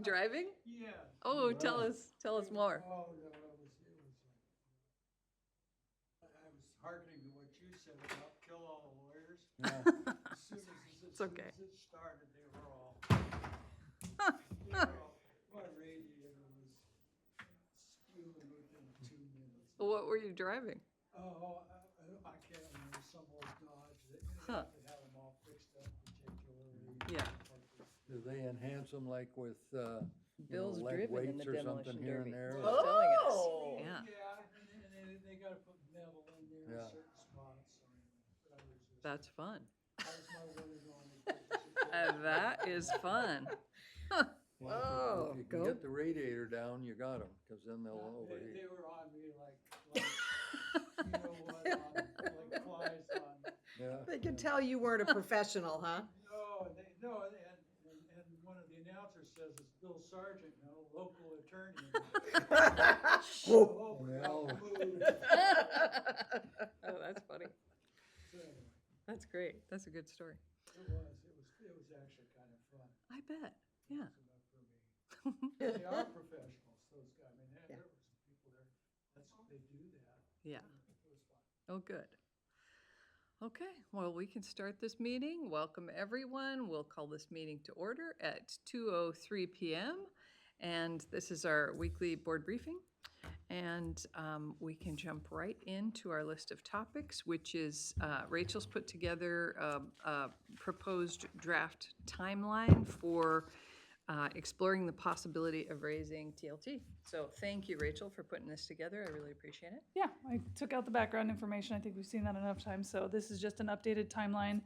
Driving? Yeah. Oh, tell Wow. us more. Oh, no, I was hearkening to what you said about kill all the lawyers. Yeah. As soon as It's okay. it started, they were all, my radiator was spewing within 2 minutes. What were you driving? Oh, I can't remember, some old Dodge that you Huh. have to have them all fixed up particularly. Yeah. Do they enhance them like with, Bill's lead driven in weights the or something demolition here derby. and there? He was telling us. Oh. Yeah, And then they gotta put metal in there in Yeah. certain spots, so anyway, but I was just. that's fun. That was my one and only purchase. That is fun. Well, Oh, if you go. can get the radiator down, you got them, because then they'll They overheat. were on me like, you know what, like flies on. Yeah. They could tell you weren't a professional, huh? No, and one of the announcers says it's Bill Sargent, local attorney. Whoa. Oh, Well. moved. Oh, that's funny. So anyway, That's great. That's a good story. it was actually kind of fun. I bet. Yeah. It was enough for me. They are professionals, those guys. I mean, there were some people there, they do that. Yeah. It was fun. Oh, good. Okay, well, we can start this meeting. Welcome, everyone. We'll call this meeting to order at 2:03 p.m. And this is our weekly board briefing. And we can jump right into our list of topics, which is Rachel's put together a proposed draft timeline for exploring the possibility of raising TLT. So thank you, Rachel, for putting this together. I really appreciate it. Yeah, I took out the background information. I think we've seen that enough times. So this is just an updated timeline,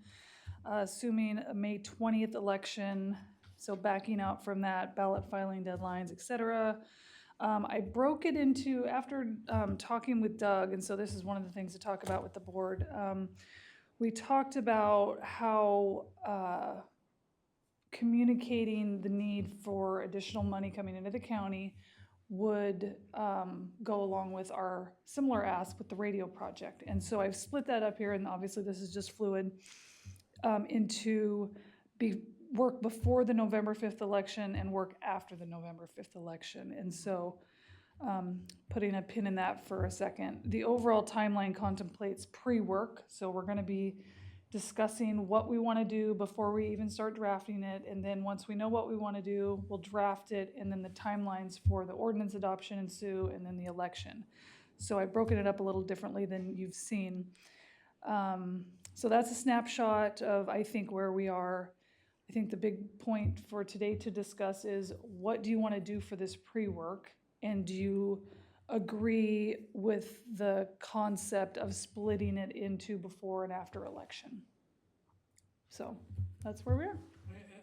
assuming a May 20th election. So backing out from that, ballot filing deadlines, et cetera. I broke it into, after talking with Doug, and so this is one of the things to talk about with the board. We talked about how communicating the need for additional money coming into the county would go along with our similar ask with the radio project. And so I've split that up here, and obviously this is just fluid, into work before the November 5th election and work after the November 5th election. And so putting a pin in that for a second. The overall timeline contemplates pre-work, so we're gonna be discussing what we want to do before we even start drafting it, and then once we know what we want to do, we'll draft it, and then the timelines for the ordinance adoption ensue, and then the election. So I've broken it up a little differently than you've seen. So that's a snapshot of, I think, where we are. I think the big point for today to discuss is, what do you want to do for this pre-work, and do you agree with the concept of splitting it into before and after election? So that's where we are.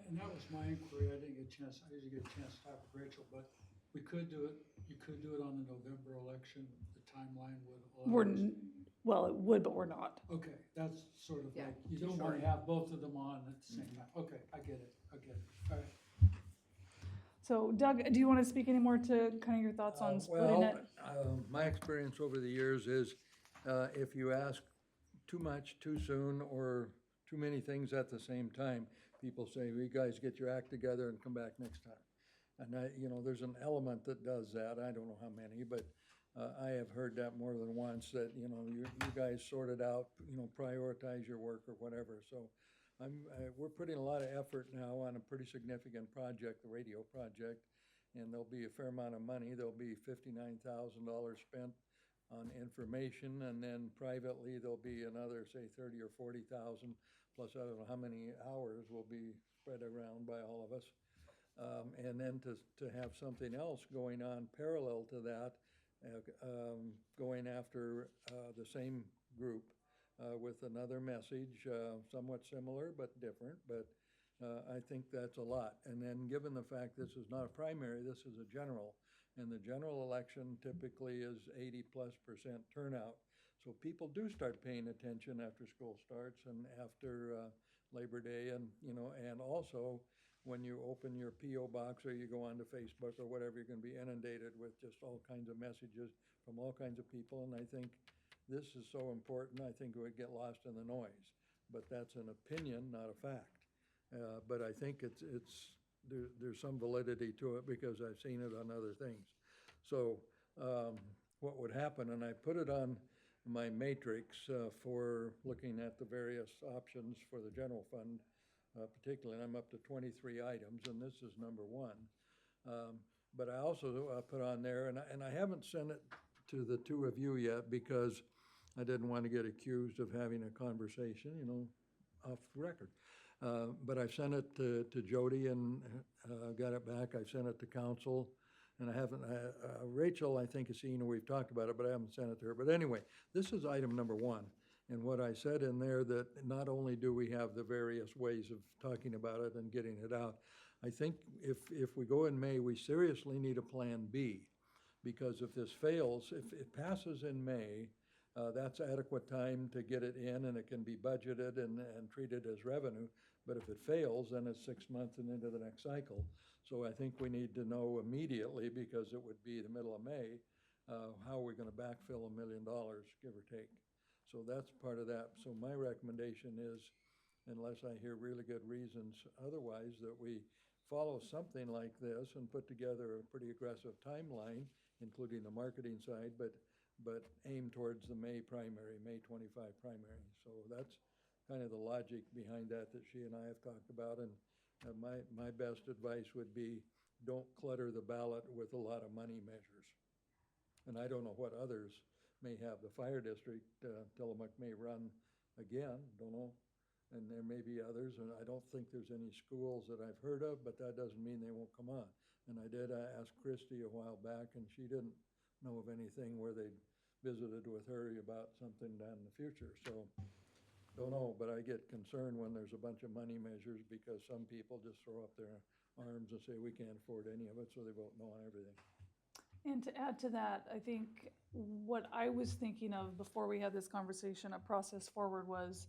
And that was my inquiry. I didn't get a chance, I usually get a chance to talk with Rachel, but we could do it, you could do it on the November election, the timeline would allow us. Well, it would, but we're not. Okay, that's sort of Yeah, like, you too don't want to have both of them on at the same time. Okay, I get it, all right. So Doug, do you want to speak any more to kind of your thoughts on splitting it? My experience over the years is, if you ask too much, too soon, or too many things at the same time, people say, well, you guys get your act together and come back next time. And there's an element that does that. I don't know how many, but I have heard that more than once, that, you guys sort it out, prioritize your work or whatever. So we're putting a lot of effort now on a pretty significant project, the radio project, and there'll be a fair amount of money. There'll be $59,000 spent on information, and then privately there'll be another, say, 30 or 40,000, plus I don't know how many hours will be spread around by all of us. And then to have something else going on parallel to that, going after the same group with another message, somewhat similar but different, but I think that's a lot. And then given the fact this is not a primary, this is a general, and the general election typically is 80+% turnout. So people do start paying attention after school starts and after Labor Day, and also when you open your P.O. box or you go onto Facebook or whatever, you're going to be inundated with just all kinds of messages from all kinds of people. And I think this is so important, I think it would get lost in the noise. But that's an opinion, not a fact. But I think it's there's some validity to it because I've seen it on other things. So, what would happen, and I put it on my matrix, for looking at the various options for the general fund, particularly, and I'm up to 23 items, and this is number one. But I also put on there, and I haven't sent it to the two of you yet because I didn't want to get accused of having a conversation, you know, off the record. But I sent it to Jody and got it back. I sent it to council, and I haven't, Rachel, I think, has seen, we've talked about it, but I haven't sent it to her. But anyway, this is item number one. And what I said in there, that not only do we have the various ways of talking about it and getting it out, I think if we go in May, we seriously need a plan B. Because if this fails, if it passes in May, that's adequate time to get it in and it can be budgeted and treated as revenue. But if it fails, then it's 6 months and into the next cycle. So I think we need to know immediately, because it would be the middle of May, how we're gonna backfill $1 million, give or take. So that's part of that. So my recommendation is, unless I hear really good reasons otherwise, that we follow something like this and put together a pretty aggressive timeline, including the marketing side, but aim towards the May primary, May 25 primary. So that's kind of the logic behind that she and I have talked about. And my best advice would be, don't clutter the ballot with a lot of money measures. And I don't know what others may have. The fire district, Tillamook may run again, don't know. And there may be others, and I don't think there's any schools that I've heard of, but that doesn't mean they won't come on. And I did ask Christie a while back, and she didn't know of anything where they visited with her about something down in the future. So, don't know, but I get concerned when there's a bunch of money measures, because some people just throw up their arms and say, we can't afford any of it, so they vote no on everything. And to add to that, I think what I was thinking of before we had this conversation, a process forward, was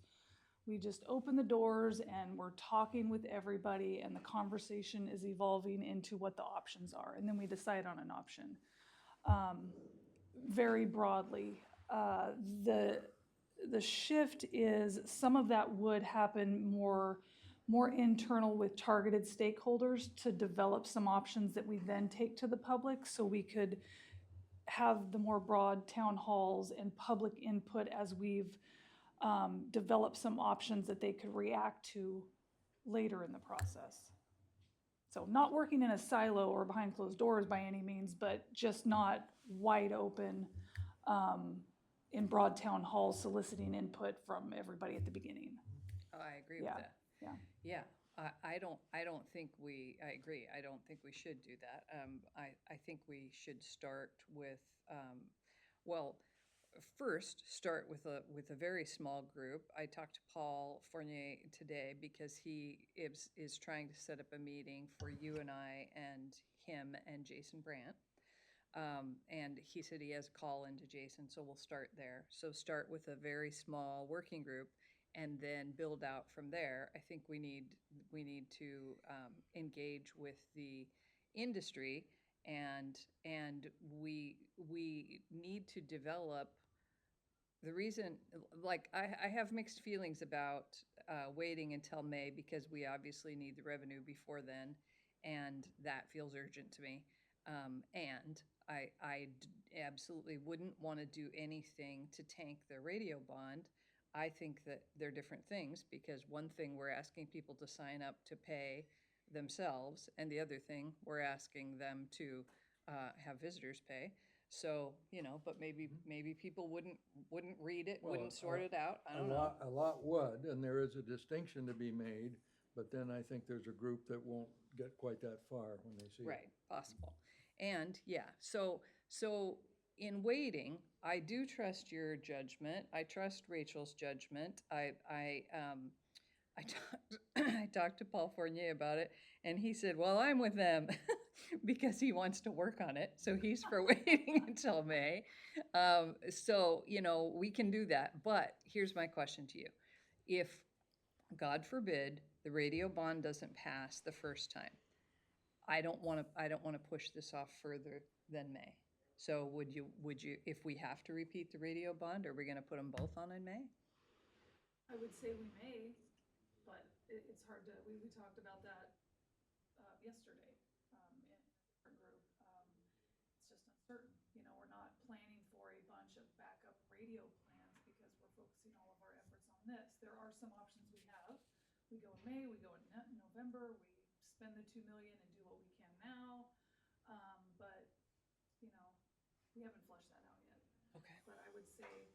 we just open the doors and we're talking with everybody, and the conversation is evolving into what the options are, and then we decide on an option. Very broadly, the shift is some of that would happen more internal with targeted stakeholders to develop some options that we then take to the public, so we could have the more broad town halls and public input as we've developed some options that they could react to later in the process. So not working in a silo or behind closed doors by any means, but just not wide open in broad town halls soliciting input from everybody at the beginning. Oh, I agree with Yeah, that. yeah. Yeah, I don't think I agree. I don't think we should do that. I think we should start with, well, first, start with a very small group. I talked to Paul Fournier today because he is trying to set up a meeting for you and I and him and Jason Brandt. And he said he has a call into Jason, so we'll start there. So start with a very small working group and then build out from there. I think we need to engage with the industry, and we need to develop. The reason, like, I have mixed feelings about waiting until May, because we obviously need the revenue before then, and that feels urgent to me. And I absolutely wouldn't want to do anything to tank the radio bond. I think that they're different things, because one thing, we're asking people to sign up to pay themselves, and the other thing, we're asking them to have visitors pay. So, you know, but maybe people wouldn't read it, Well, wouldn't sort it out. I don't know. A lot would, and there is a distinction to be made, but then I think there's a group that won't get quite that far when they see it. Right, possible. And yeah, so in waiting, I do trust your judgment. I trust Rachel's judgment. I talked to Paul Fournier about it, and he said, well, I'm with them because he wants to work on it. So he's for waiting until May. So, you know, we can do that. But here's my question to you. If, God forbid, the radio bond doesn't pass the first time, I don't want to push this off further than May. So would you, if we have to repeat the radio bond, are we going to put them both on in May? I would say we may, but it's hard to, we talked about that yesterday, in a different group. It's just uncertain, you know, we're not planning for a bunch of backup radio plans because we're focusing all of our efforts on this. There are some options we have. We go in May, we go in November, we spend the 2 million and do what we can now. But, you know, we haven't fleshed that out yet. Okay. But I would say,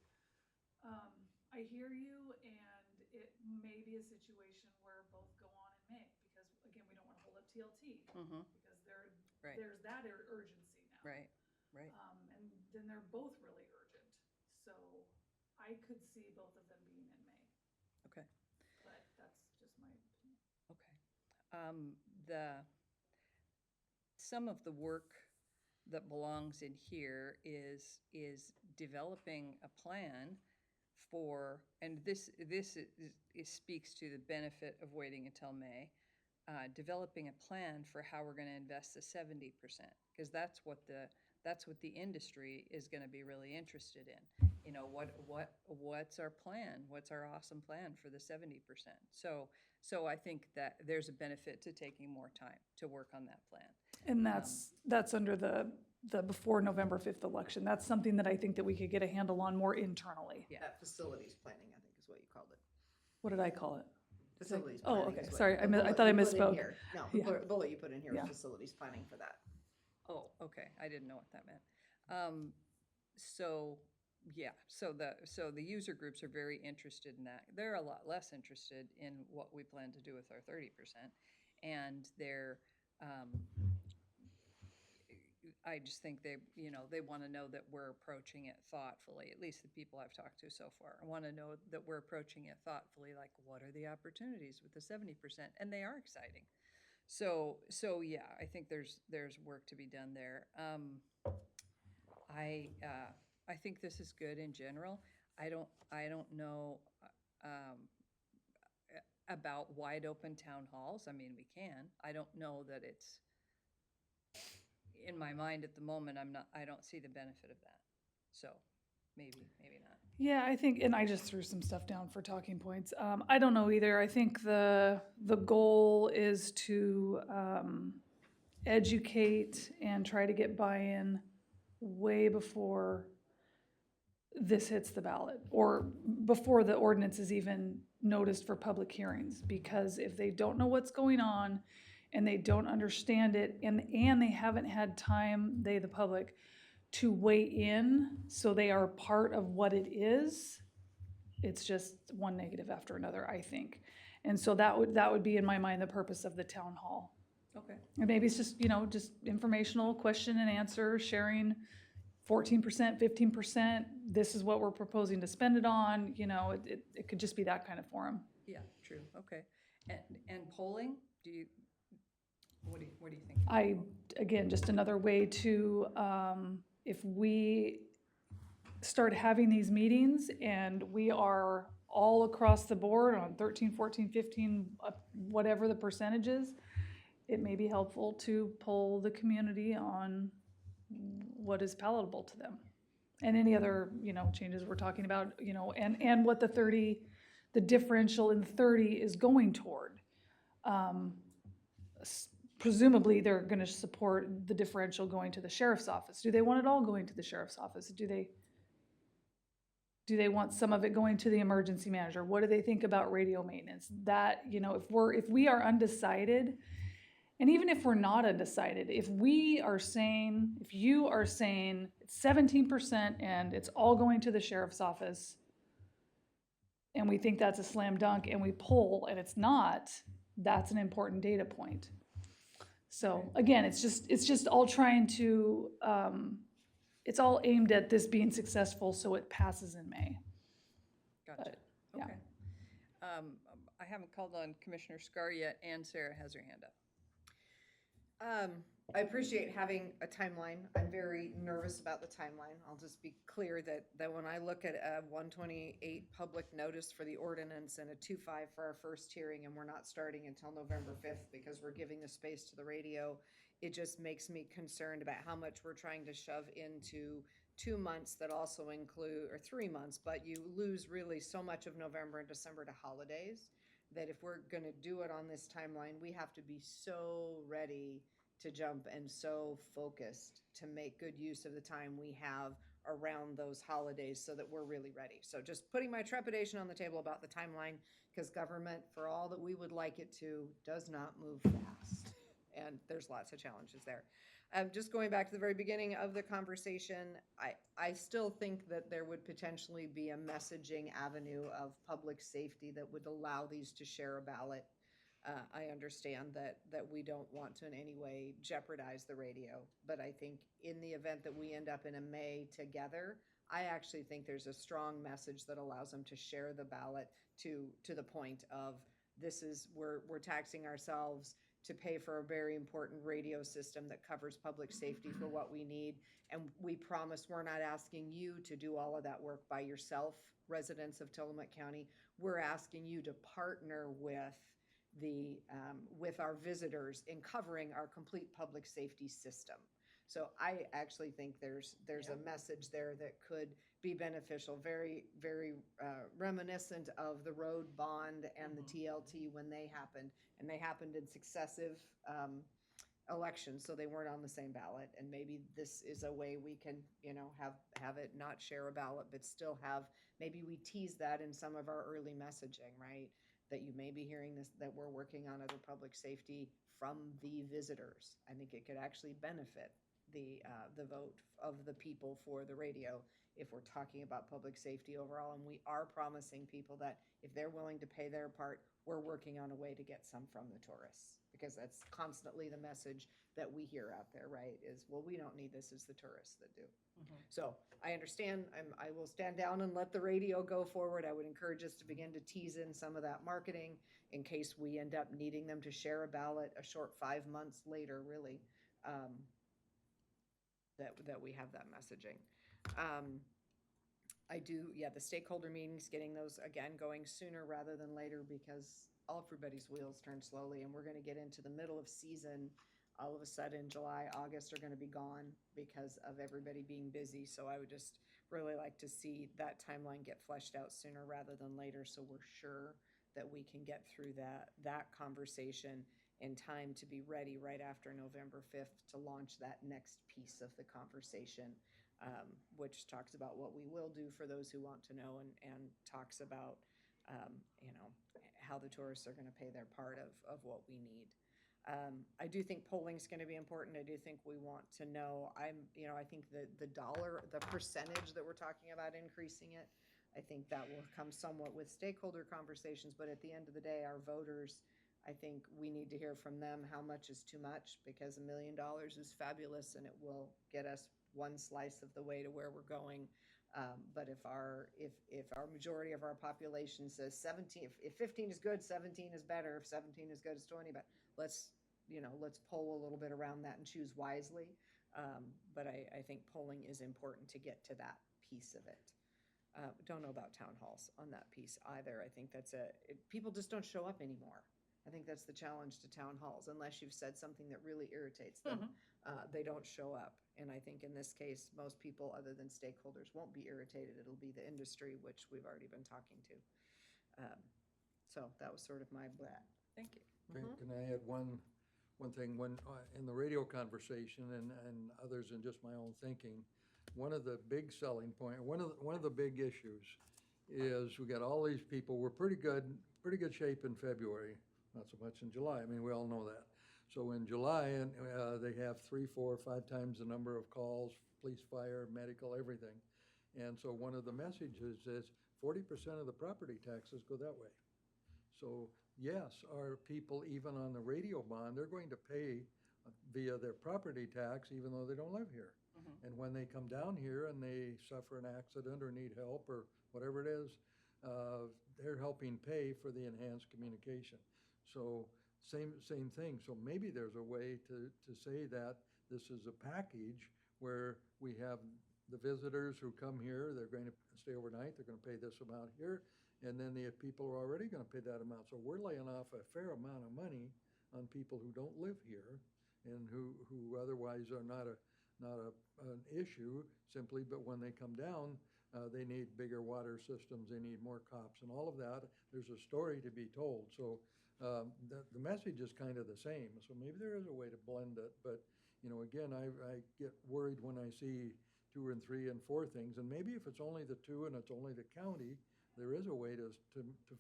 I hear you, and it may be a situation where both go on in May, because again, we don't wanna hold up TLT. Mm-hmm, Because Right. there's that urgency now. right, right. And then they're both really urgent, so I could see both of them being in May, Okay, but that's just my opinion. okay. Some of the work that belongs in here is developing a plan for, and this speaks to the benefit of waiting until May, developing a plan for how we're gonna invest the 70%, because that's what the industry is gonna be really interested in. You know, what's our plan? What's our awesome plan for the 70%? So I think that there's a benefit to taking more time to work on that plan. And that's under the before November 5th election. That's something that I think that we could get a handle on more internally. Yeah. That facilities planning, I think is what you called it. What did I call it? Facilities Oh, planning. okay, is what- sorry, the I bullet thought I you put in misspoke. here. No, Yeah. the bullet you put in here Yeah. was facilities planning for that. Oh, okay, I didn't know what that meant. So, yeah, so the user groups are very interested in that. They're a lot less interested in what we plan to do with our 30%. And I just think they want to know that we're approaching it thoughtfully, at least the people I've talked to so far. I want to know that we're approaching it thoughtfully, like what are the opportunities with the 70%? And they are exciting. So yeah, I think there's work to be done there. I think this is good in general. I don't know about wide open town halls. I mean, we can. I don't know that it's, in my mind at the moment, I don't see the benefit of that. So maybe not. Yeah, I think, and I just threw some stuff down for talking points. I don't know either. I think the goal is to educate and try to get buy-in way before this hits the ballot, or before the ordinance is even noticed for public hearings. Because if they don't know what's going on and they don't understand it, and they haven't had time, the public, to weigh in, so they are part of what it is, it's just one negative after another, I think. And so that would be, in my mind, the purpose of the town hall. Okay. And maybe it's just, just informational question and answer, sharing 14%, 15%, this is what we're proposing to spend it on, it could just be that kind of forum. Yeah, true. Okay. And polling, what do you think? Again, just another way to, if we start having these meetings and we are all across the board on 13, 14, 15, whatever the percentages, it may be helpful to poll the community on what is palatable to them. And any other, changes we're talking about, and what the differential in 30 is going toward. Presumably, they're gonna support the differential going to the sheriff's office. Do they want it all going to the sheriff's office? Do they want some of it going to the emergency manager? What do they think about radio maintenance? That, if we are undecided, and even if we're not undecided, if you are saying it's 17% and it's all going to the sheriff's office, and we think that's a slam dunk, and we poll and it's not, that's an important data point. So again, it's just all trying to, it's all aimed at this being successful so it passes in May. Gotcha. yeah. Okay. I haven't called on Commissioner Scar yet, and Sarah has her hand up. I appreciate having a timeline. I'm very nervous about the timeline. I'll just be clear that when I look at a 128 public notice for the ordinance and a 25 for our first hearing, and we're not starting until November 5th because we're giving the space to the radio, it just makes me concerned about how much we're trying to shove into 2 months that also include, or 3 months, but you lose really so much of November and December to holidays. that if we're gonna do it on this timeline, we have to be so ready to jump and so focused to make good use of the time we have around those holidays so that we're really ready. So just putting my trepidation on the table about the timeline, because government, for all that we would like it to, does not move fast. And there's lots of challenges there. Just going back to the very beginning of the conversation, I still think that there would potentially be a messaging avenue of public safety that would allow these to share a ballot. I understand that we don't want to in any way jeopardize the radio, but I think in the event that we end up in a May together, I actually think there's a strong message that allows them to share the ballot to the point of this is, we're taxing ourselves to pay for a very important radio system that covers public safety for what we need. And we promise we're not asking you to do all of that work by yourself, residents of Tillamook County. We're asking you to partner with our visitors in covering our complete public safety system. So I actually think there's a message there that could be beneficial, very, very reminiscent of the road bond and the TLT when they happened. And they happened in successive elections, so they weren't on the same ballot. And maybe this is a way we can, have it not share a ballot, but still have, maybe we tease that in some of our early messaging, right? That you may be hearing this, that we're working on other public safety from the visitors. I think it could actually benefit the vote of the people for the radio if we're talking about public safety overall. And we are promising people that if they're willing to pay their part, we're working on a way to get some from the tourists. Because that's constantly the message that we hear out there, right? Is, well, we don't need this, it's the tourists that do. So I understand, I will stand down and let the radio go forward. I would encourage us to begin to tease in some of that marketing in case we end up needing them to share a ballot a short 5 months later, really, that we have that messaging. The stakeholder meetings, getting those again going sooner rather than later because everybody's wheels turn slowly and we're gonna get into the middle of season. All of a sudden, July, August are gonna be gone because of everybody being busy. So I would just really like to see that timeline get fleshed out sooner rather than later, so we're sure that we can get through that conversation in time to be ready right after November 5th to launch that next piece of the conversation, which talks about what we will do for those who want to know and talks about, how the tourists are gonna pay their part of what we need. I do think polling's going to be important. I do think we want to know, I think the percentage that we're talking about increasing it, I think that will come somewhat with stakeholder conversations, but at the end of the day, our voters, I think we need to hear from them how much is too much, because $1 million is fabulous and it will get us one slice of the way to where we're going. But if our majority of our population says 17, if 15 is good, 17 is better. If 17 is good, it's 20. But let's poll a little bit around that and choose wisely. But I think polling is important to get to that piece of it. Don't know about town halls on that piece either. I think people just don't show up anymore. I think that's the challenge to town halls. Unless you've said something that really irritates them, they don't show up. And I think in this case, most people other than stakeholders won't be irritated. It'll be the industry, which we've already been talking to. So that was sort of my blat. Thank you. Can I add one thing? When, in the radio conversation and others in just my own thinking, one of the big selling point, one of the big issues is we got all these people, we're pretty good shape in February, not so much in July. I mean, we all know that. So in July, and they have 3, 4, 5 times the number of calls, police, fire, medical, everything. And so one of the messages is 40% of the property taxes go that way. So yes, our people, even on the radio bond, they're going to pay via their property tax, even though they don't live here. And when they come down here and they suffer an accident or need help or whatever it is, they're helping pay for the enhanced communication. So same thing. So maybe there's a way to say that this is a package where we have the visitors who come here, they're going to stay overnight, they're going to pay this amount here, and then the people are already going to pay that amount. So we're laying off a fair amount of money on people who don't live here and who otherwise are not an issue simply, but when they come down, they need bigger water systems, they need more cops and all of that. There's a story to be told. So the message is kind of the same. So maybe there is a way to blend it. But, you know, again, I get worried when I see 2 and 3 and 4 things. And maybe if it's only the 2 and it's only the county, there is a way to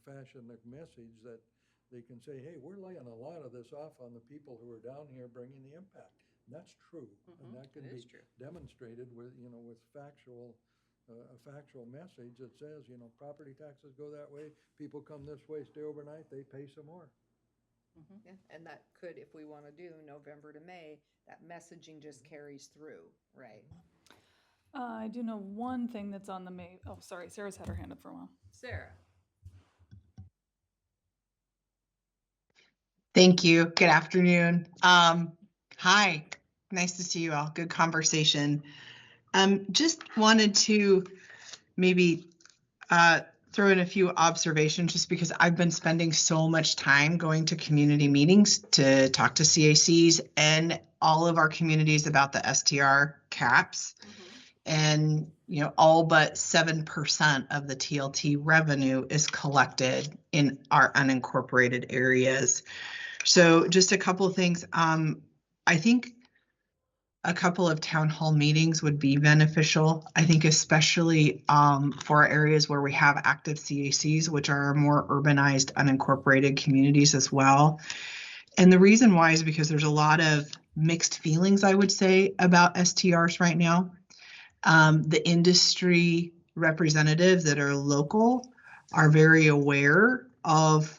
fashion the message that they can say, hey, we're laying a lot of this off on the people who are down here bringing the impact. And that's true. And that can it be is true. demonstrated with, you know, with a factual message that says, you know, property taxes go that way, people come this way, stay overnight, they pay some more. Yeah, and that could, if we want to do November to May, that messaging just carries through, right? I do know one thing that's on the May, oh, sorry, Sarah's had her hand up for a while. Sarah? Thank you. Good afternoon. Hi, nice to see you all. Good conversation. Just wanted to maybe throw in a few observations just because I've been spending so much time going to community meetings to talk to CACs and all of our communities about the STR caps. And, you know, all but 7% of the TLT revenue is collected in our unincorporated areas. So just a couple of things. I think a couple of town hall meetings would be beneficial. I think especially for areas where we have active CACs, which are more urbanized, unincorporated communities as well. And the reason why is because there's a lot of mixed feelings, I would say, about STRs right now. The industry representatives that are local are very aware of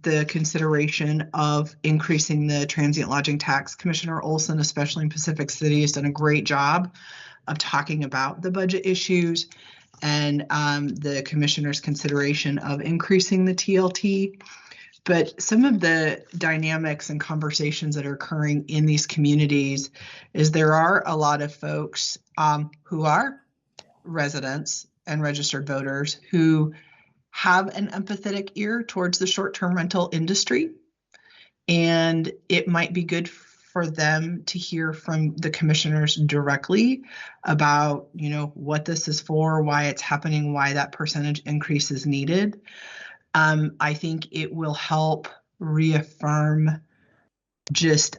the consideration of increasing the transient lodging tax. Commissioner Olson, especially in Pacific City, has done a great job of talking about the budget issues and the commissioner's consideration of increasing the TLT. But some of the dynamics and conversations that are occurring in these communities is there are a lot of folks who are residents and registered voters who have an empathetic ear towards the short-term rental industry. And it might be good for them to hear from the commissioners directly about, you know, what this is for, why it's happening, why that percentage increase is needed. I think it will help reaffirm just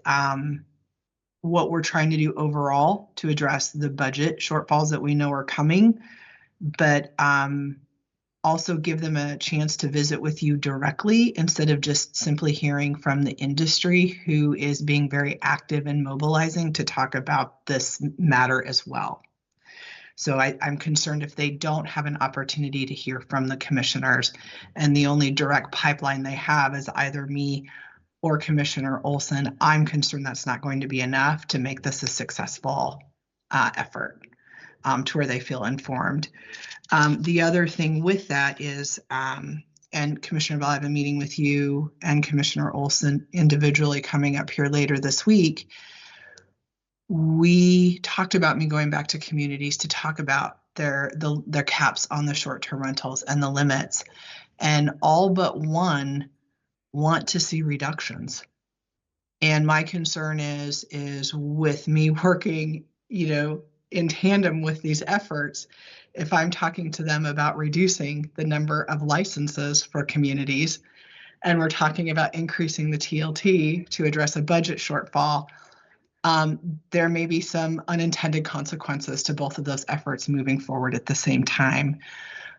what we're trying to do overall to address the budget shortfalls that we know are coming, but also give them a chance to visit with you directly instead of just simply hearing from the industry who is being very active and mobilizing to talk about this matter as well. So I'm concerned if they don't have an opportunity to hear from the commissioners and the only direct pipeline they have is either me or Commissioner Olson, I'm concerned that's not going to be enough to make this a successful effort to where they feel informed. The other thing with that is, and Commissioner Bell, I have a meeting with you and Commissioner Olson individually coming up here later this week. We talked about me going back to communities to talk about their caps on the short-term rentals and the limits, and all but one want to see reductions. And my concern is with me working, you know, in tandem with these efforts, if I'm talking to them about reducing the number of licenses for communities, and we're talking about increasing the TLT to address a budget shortfall, there may be some unintended consequences to both of those efforts moving forward at the same time,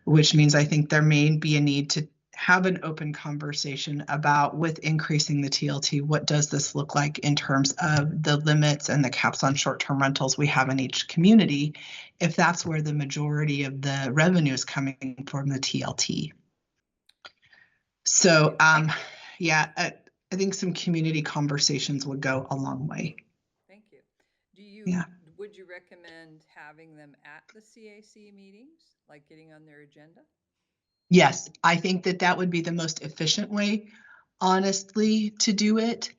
which means I think there may be a need to have an open conversation about, with increasing the TLT, what does this look like in terms of the limits and the caps on short-term rentals we have in each community, if that's where the majority of the revenue is coming from the TLT. So yeah, I think some community conversations would go a long way. Thank you. Yeah. Would you recommend having them at the CAC meetings, like getting on their agenda? Yes, I think that would be the most efficient way, honestly, to do it,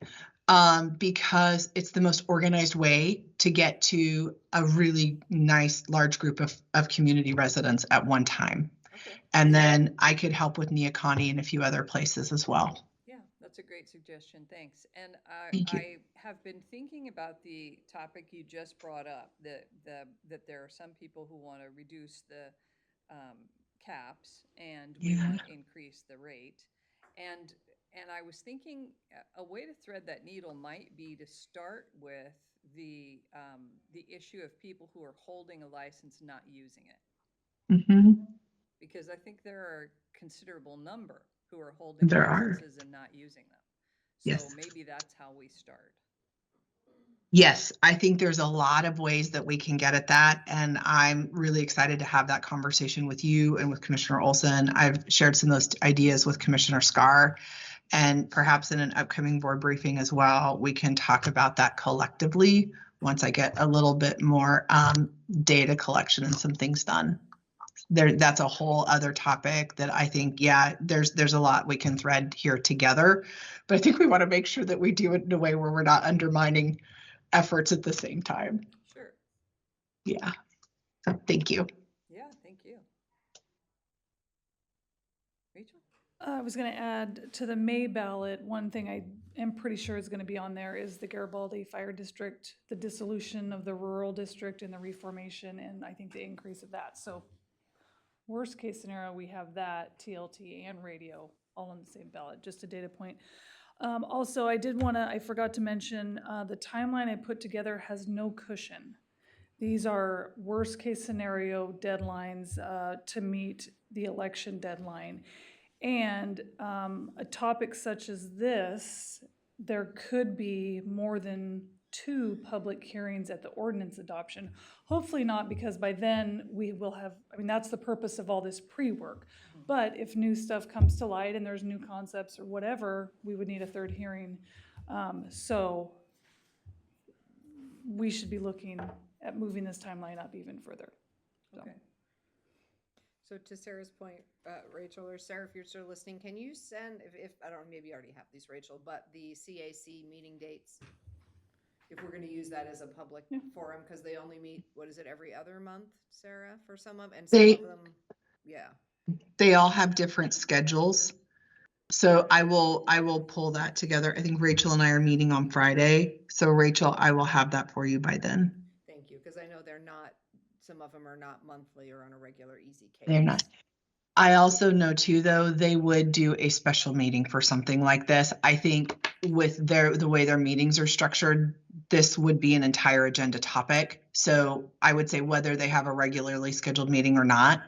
because it's the most organized way to get to a really nice large group of community residents at one time. Okay. And then I could help with Neoconi and a few other places as well. Yeah, that's a great suggestion, thanks. And Thank you. I have been thinking about the topic you just brought up, that there are some people who want to reduce the caps and we Yeah. want to increase the rate. And, and I was thinking a way to thread that needle might be to start with the issue of people who are holding a license, not using it. Mhm. Because I think there are a considerable number who are holding There are. licenses and not using them. So Yes. maybe that's how we start. Yes, I think there's a lot of ways that we can get at that, and I'm really excited to have that conversation with you and with Commissioner Olson. I've shared some of those ideas with Commissioner Scar, and perhaps in an upcoming board briefing as well, we can talk about that collectively once I get a little bit more data collection and some things done. That's a whole other topic that I think, yeah, there's a lot we can thread here together, but I think we want to make sure that we do it in a way where we're not undermining efforts at the same time. Sure. Yeah. So thank you. Yeah, thank you. Rachel? I was going to add to the May ballot, one thing I am pretty sure is going to be on there is the Garibaldi Fire District, the dissolution of the rural district and the reformation, and I think the increase of that. So worst case scenario, we have that, TLT and radio, all on the same ballot, just a data point. Also, I forgot to mention, the timeline I put together has no cushion. These are worst case scenario deadlines to meet the election deadline. And a topic such as this, there could be more than 2 public hearings at the ordinance adoption. Hopefully not, because by then we will have, I mean, that's the purpose of all this pre-work. But if new stuff comes to light and there's new concepts or whatever, we would need a 3rd hearing. So we should be looking at moving this timeline up even further. So. Okay. So to Sarah's point, Rachel, or Sarah, if you're still listening, can you send, if I don't know, maybe you already have these, Rachel, but the CAC meeting dates? If we're gonna use that as a public forum, because they only meet, what is it, every other month, Sarah, for some of, and some They- of them, yeah. They all have different schedules. So I will pull that together. I think Rachel and I are meeting on Friday. So Rachel, I will have that for you by then. Thank you, because I know they're not, some of them are not monthly or on a regular easy case. They're not. I also know too, though, they would do a special meeting for something like this. I think with the way their meetings are structured, this would be an entire agenda topic. So I would say whether they have a regularly scheduled meeting or not,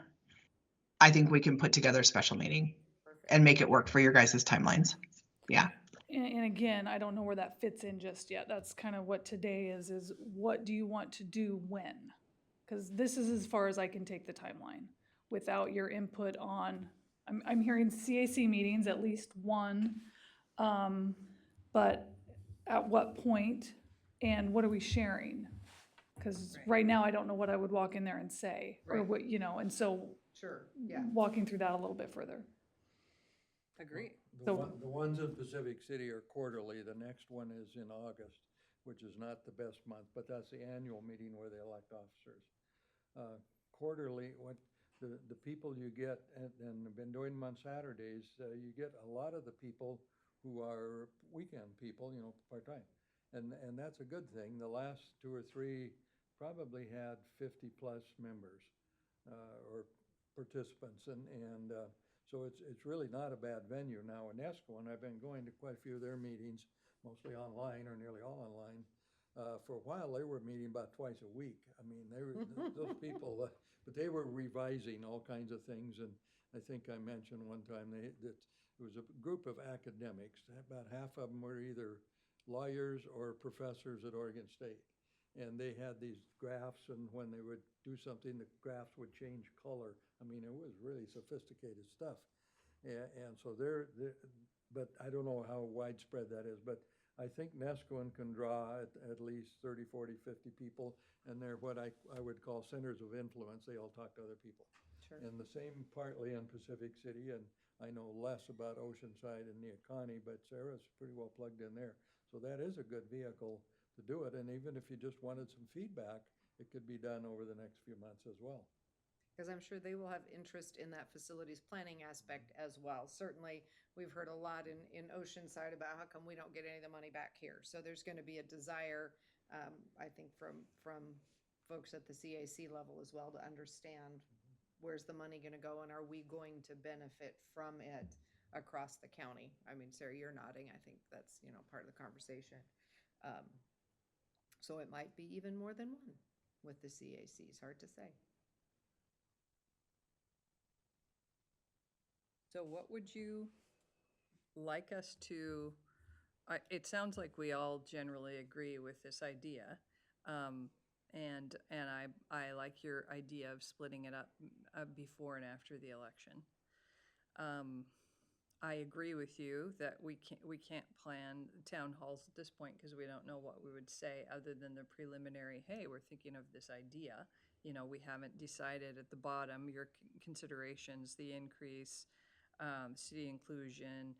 I think we can put together a special meeting Perfect. and make it work for your guys' timelines. Yeah. And again, I don't know where that fits in just yet. That's kind of what today is what do you want to do when? Because this is as far as I can take the timeline without your input on, I'm hearing CAC meetings, at least one. But at what point and what are we sharing? Because right now I don't know what I would walk in there and say, or Right. what, and so Sure, yeah. walking through that a little bit further. Agree. So- The ones in Pacific City are quarterly. The next one is in August, which is not the best month, but that's the annual meeting where they elect officers. Quarterly, what the people you get, and I've been doing them on Saturdays, you get a lot of the people who are weekend people, part-time. And that's a good thing. The last 2 or 3 probably had 50-plus members or participants, and so it's really not a bad venue. Now, in Escalon, I've been going to quite a few of their meetings, mostly online or nearly all online. For a while, they were meeting about twice a week. I mean, they were, those people, but they were revising all kinds of things, and I think I mentioned one time that it was a group of academics. About half of them were either lawyers or professors at Oregon State. And they had these graphs, and when they would do something, the graphs would change color. I mean, it was really sophisticated stuff. And so but I don't know how widespread that is, but I think Nescoin can draw at least 30, 40, 50 people, and they're what I would call centers of influence. They all talk to other people. Sure. And the same partly in Pacific City, and I know less about Oceanside and Neoconi, but Sarah's pretty well plugged in there. So that is a good vehicle to do it, and even if you just wanted some feedback, it could be done over the next few months as well. Because I'm sure they will have interest in that facilities planning aspect as well. Certainly, we've heard a lot in Oceanside about how come we don't get any of the money back here. So there's going to be a desire, I think, from folks at the CAC level as well to understand where's the money going to go and are we going to benefit from it across the county? I mean, Sarah, you're nodding. I think that's, part of the conversation. So it might be even more than one with the CAC. It's hard to say. So what would you like us to, it sounds like we all generally agree with this idea. And I like your idea of splitting it up before and after the election. I agree with you that we can't plan town halls at this point because we don't know what we would say other than the preliminary, hey, we're thinking of this idea. We haven't decided at the bottom, your considerations, the increase, city inclusion,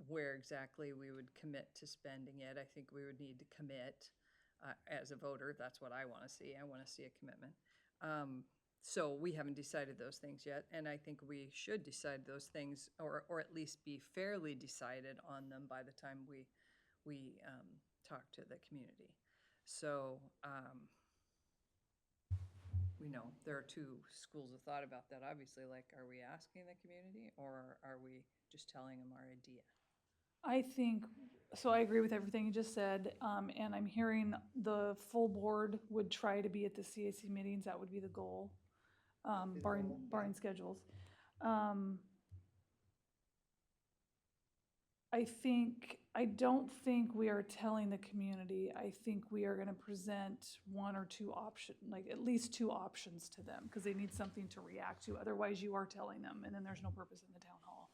where exactly we would commit to spending it. I think we would need to commit as a voter. That's what I want to see. I want to see a commitment. So we haven't decided those things yet, and I think we should decide those things, or at least be fairly decided on them by the time we talk to the community. So we know there are two schools of thought about that. Obviously, like, are we asking the community, or are we just telling them our idea? I think, so I agree with everything you just said, and I'm hearing the full board would try to be at the CAC meetings. That would be the goal, barring schedules. I don't think we are telling the community. I think we are gonna present one or two like at least two options to them, because they need something to react to. Otherwise, you are telling them, and then there's no purpose in the town hall.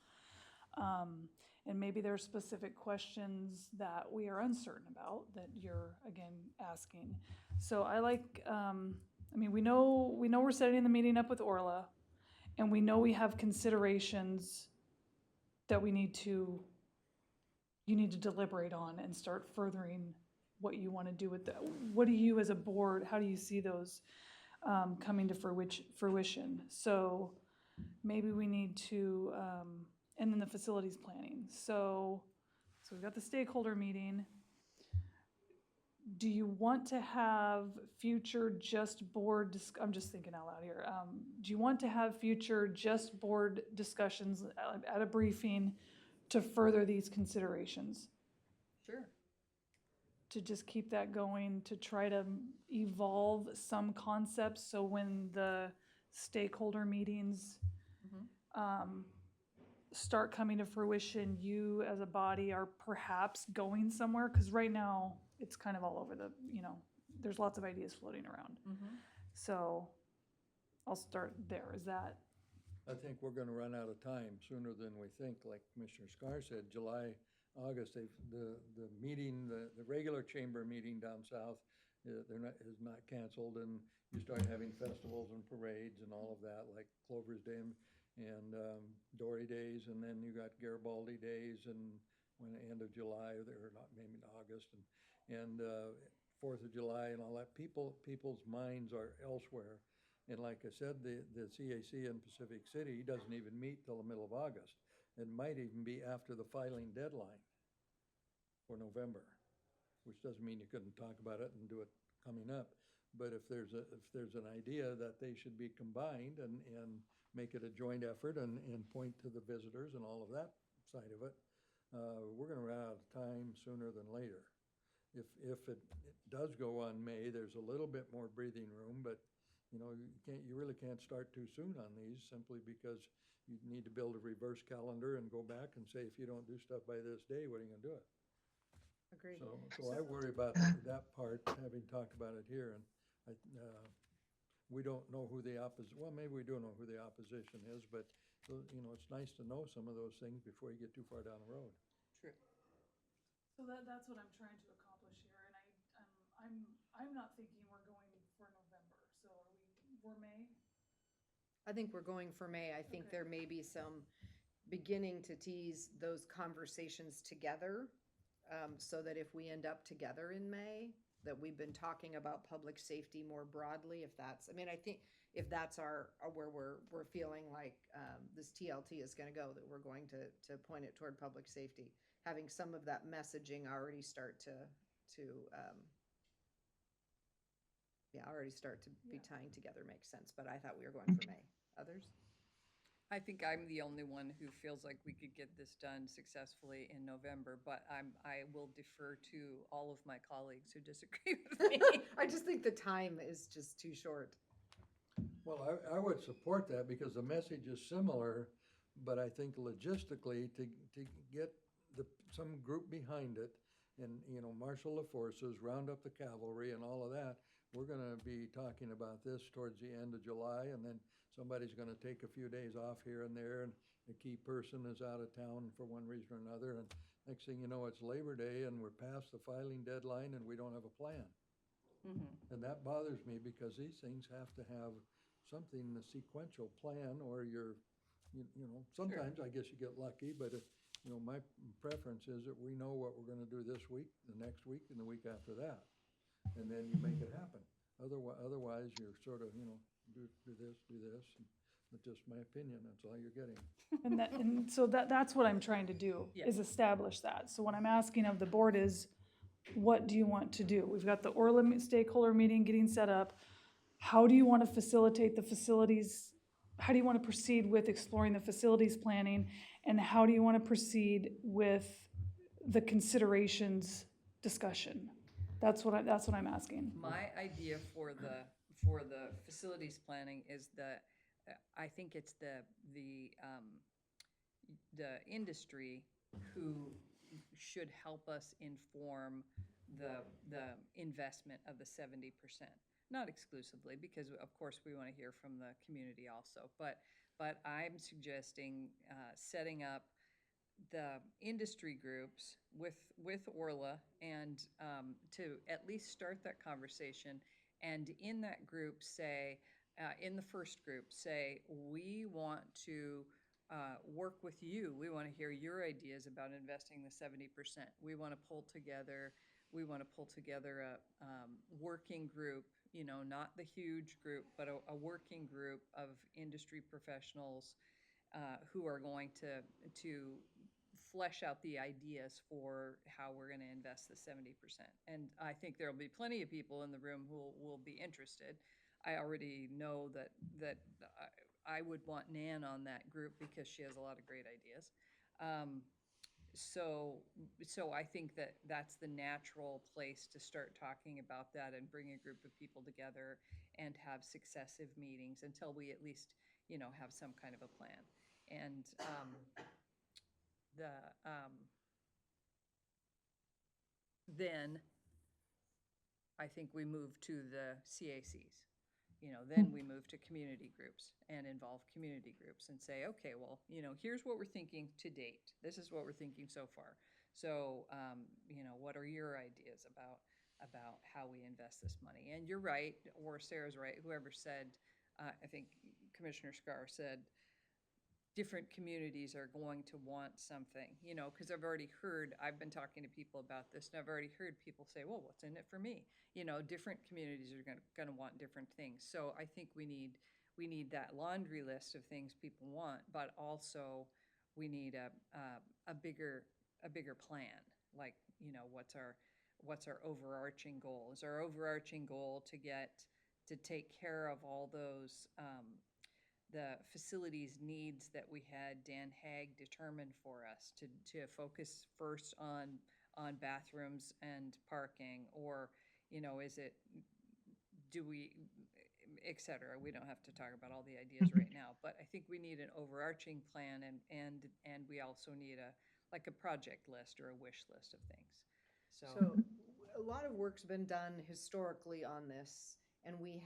And maybe there are specific questions that we are uncertain about that you're, again, asking. So I like, we know we're setting the meeting up with Orla, and we know we have considerations that you need to deliberate on and start furthering what you want to do with what do you as a board, how do you see those coming to fruition? So maybe we need to, and then the facilities planning. So we've got the stakeholder meeting. Do you want to have future just board, I'm just thinking out loud here. Do you want to have future just board discussions at a briefing to further these considerations? Sure. To just keep that going, to try to evolve some concepts, so when the stakeholder meetings start coming to fruition, you as a body are perhaps going somewhere, because right now it's kind of all over there's lots of ideas floating around. So I'll start there. Is that? I think we're gonna run out of time sooner than we think. Like Commissioner Scar said, July, August, the meeting, the regular chamber meeting down south, is not canceled, and you start having festivals and parades and all of that, like Clover's Day and Dory Days, and then you got Garibaldi Days, and when the end of July, or not, maybe August, and 4th of July and all that. People's minds are elsewhere. And like I said, the CAC in Pacific City doesn't even meet till the middle of August. It might even be after the filing deadline for November, which doesn't mean you couldn't talk about it and do it coming up. But if there's an idea that they should be combined and make it a joint effort and point to the visitors and all of that side of it, we're gonna run out of time sooner than later. If it does go on May, there's a little bit more breathing room, but you really can't start too soon on these, simply because you need to build a reverse calendar and go back and say, if you don't do stuff by this day, what are you gonna do it? Agreed. So I worry about that part, having talked about it here, and we don't know who the well, maybe we do know who the opposition is, but it's nice to know some of those things before you get too far down the road. True. So that's what I'm trying to accomplish here, and I'm not thinking we're going for November. So we're May? I think we're going for May. I think there may be some beginning to tease those conversations together, so that if we end up together in May, that we've been talking about public safety more broadly, if that's, I mean, I think if that's where we're feeling like, this TLT is gonna go, that we're going to point it toward public safety, having some of that messaging already start to, already start to be tying together makes sense, but I thought we were going for May. Others? I think I'm the only one who feels like we could get this done successfully in November, but I will defer to all of my colleagues who disagree with me. I just think the time is just too short. Well, I would support that because the message is similar, but I think logistically to get some group behind it and, marshal the forces, round up the cavalry and all of that, we're gonna be talking about this towards the end of July, and then somebody's gonna take a few days off here and there, and a key person is out of town for one reason or another, and next thing you know, it's Labor Day and we're past the filing deadline and we don't have a plan. And that bothers me because these things have to have something, a sequential plan, or sometimes I guess you get lucky, but my preference is that we know what we're gonna do this week, the next week, and the week after that. And then you make it happen. Otherwise, you're sort of, do this, and that's just my opinion, that's all you're getting. And so that's what I'm trying to do, is establish that. So what I'm asking of the board is, what do you want to do? We've got the Orla stakeholder meeting getting set up. How do you want to facilitate the facilities? How do you want to proceed with exploring the facilities planning? And how do you want to proceed with the considerations discussion? That's what I'm asking. My idea for the facilities planning is I think it's the industry who should help us inform the investment of the 70%. Not exclusively, because of course we want to hear from the community also, but I'm suggesting setting up the industry groups with Orla and to at least start that conversation, and in that group say, in the first group, say, we want to work with you. We want to hear your ideas about investing the 70%. We want to pull together a working group, not the huge group, but a working group of industry professionals who are going to flesh out the ideas for how we're going to invest the 70%. And I think there'll be plenty of people in the room who will be interested. I already know that I would want Nan on that group because she has a lot of great ideas. So I think that's the natural place to start talking about that and bring a group of people together and have successive meetings until we at least, have some kind of a plan. And then I think we move to the CACs. Then we move to community groups and involve community groups and say, okay, well, here's what we're thinking to date. This is what we're thinking so far. So, what are your ideas about how we invest this money? And you're right, or Sarah's right, whoever said, I think Commissioner Scar said, different communities are going to want something, because I've been talking to people about this, and I've already heard people say, well, what's in it for me? Different communities are going to want different things. So I think we need that laundry list of things people want, but also we need a bigger plan. Like, what's our overarching goal? Is our overarching goal to take care of all those the facilities needs that we had Dan Haig determined for us, to focus first on bathrooms and parking, or, is it, et cetera. We don't have to talk about all the ideas right now, but I think we need an overarching plan, and we also need a project list or a wish list of things. So a lot of work's been done historically on this, and we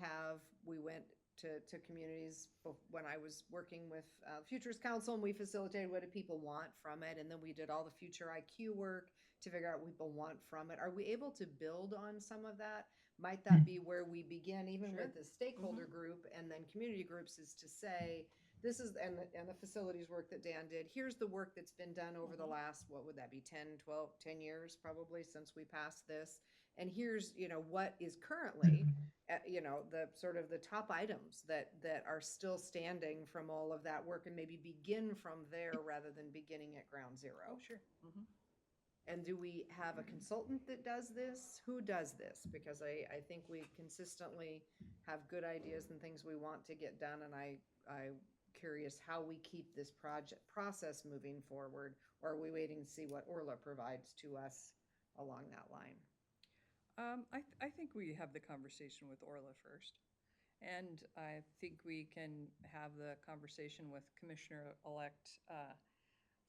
went to communities when I was working with Futures Council, and we facilitated what do people want from it, and then we did all the Future IQ work to figure out what people want from it. Are we able to build on some of that? Might that be where we begin, even with the stakeholder group and then community groups, is to say, this is, and the facilities work that Dan did, here's the work that's been done over the last, what would that be, 10 years probably since we passed this, And here's, what is currently, the sort of the top items that are still standing from all of that work, and maybe begin from there rather than beginning at ground zero. Oh, sure. Mhm. And do we have a consultant that does this? Who does this? Because I think we consistently have good ideas and things we want to get done, and I'm curious how we keep this process moving forward, or are we waiting to see what Orla provides to us along that line? I think we have the conversation with Orla first. And I think we can have the conversation with Commissioner-elect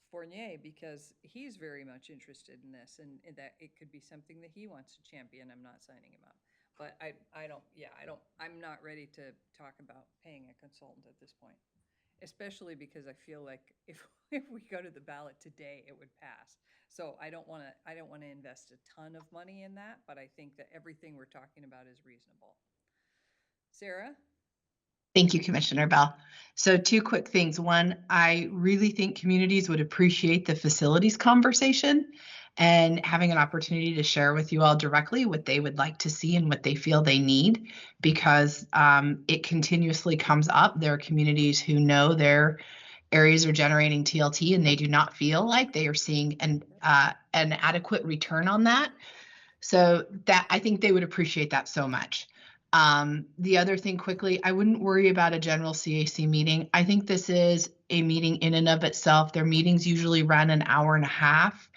Fournier, because he's very much interested in this, and that it could be something that he wants to champion. I'm not signing him up. But I'm not ready to talk about paying a consultant at this point. Especially because I feel like if we go to the ballot today, it would pass. So I don't want to invest a ton of money in that, but I think that everything we're talking about is reasonable. Sarah? Thank you, Commissioner Bell. So 2 quick things. One, I really think communities would appreciate the facilities conversation and having an opportunity to share with you all directly what they would like to see and what they feel they need, because it continuously comes up. There are communities who know their areas are generating TLT and they do not feel like they are seeing an adequate return on that. So that, I think they would appreciate that so much. The other thing quickly, I wouldn't worry about a general CAC meeting. I think this is a meeting in and of itself. Their meetings usually run an hour and a half.